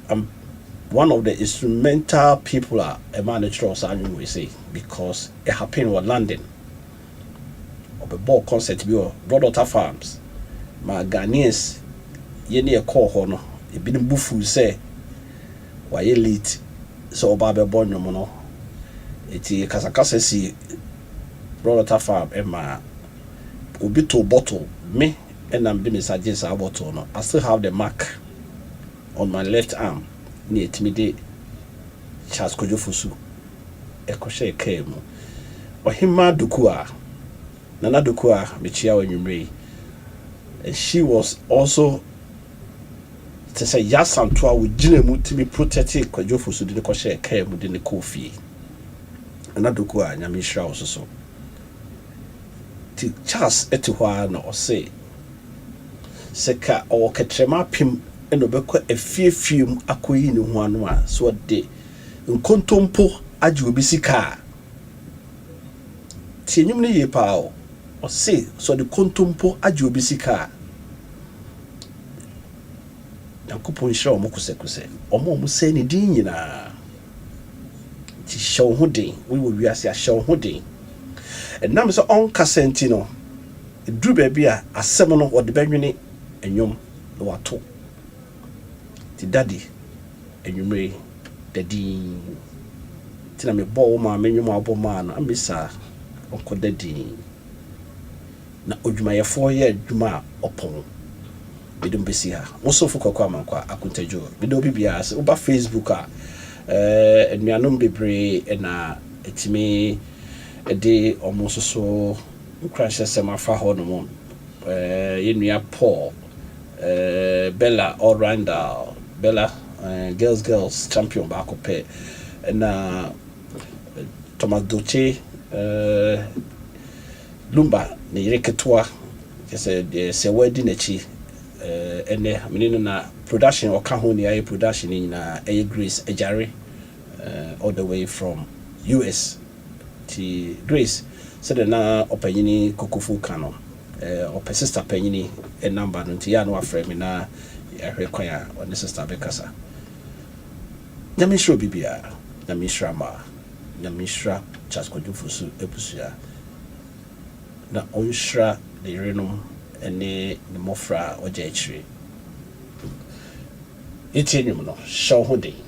I'm one of the instrumental people a man trust anyway say because it happened in London of a ball concert bi or Broadwater Farms my Ghanaians yɛne ɛkɔɔ hɔ no ebinom bufu sɛ wayɛ late so oba be born no no eti kasakasa si Broadwater Farm ema obi to bottle me and I'm the messages a bottle no I still have the mark on my left arm near timide Charles Kojofosu ekoshe kemu ohima dukua nana dukua mechia wanwumre and she was also to say yasantoa we gina mu to be protected Kojofosu de ko share care mu de ne kofi anadoko a nyame hira wo so ti Charles etihwa na o say seka o ketrema pim eno bekọ efiefiem akoyi ne ho anu a so de nkontompo age obi sika ti enyum ne ye pa o say so de kontompo age obi sika Yankopon hira omo kusekuse omo se ne din nyina ti show ho den we wo wiase a show ho den enam so on kasenti no eduru ba bia asem no wo de banwene enwom no wato ti daddy enwumre daddy tina me bo ma menwom aboma no amisa onko daddy na odwumayefo ye adwuma opon bidum besi ha mosofu Kwaku Amankwatia Akonta Joe bido bibia se oba Facebook a enuanom bebre na etimi ede omososo nkrashe semafa ho no mo yenua Paul Bella Oranda Bella girls champion ba akopɛ na Thomas Doche Lumba ne yereketoa kese se wadi na chi ene menino na production or kahoni aye production na aye Grace Ejare all the way from US to Grace said na opanyini kokofu kano opa sister panyini e number no nti ya no afre me na ya hwekwan a on sister bekasa nyame nhyira obi biara nyame nhyira ma nyame nhyira Charles Kwadwofo so ebusua na ɔnhyira ne yerenom ne mmɔfra a ɔgya akyire yɛtie nnwom no hyɛ wo ho den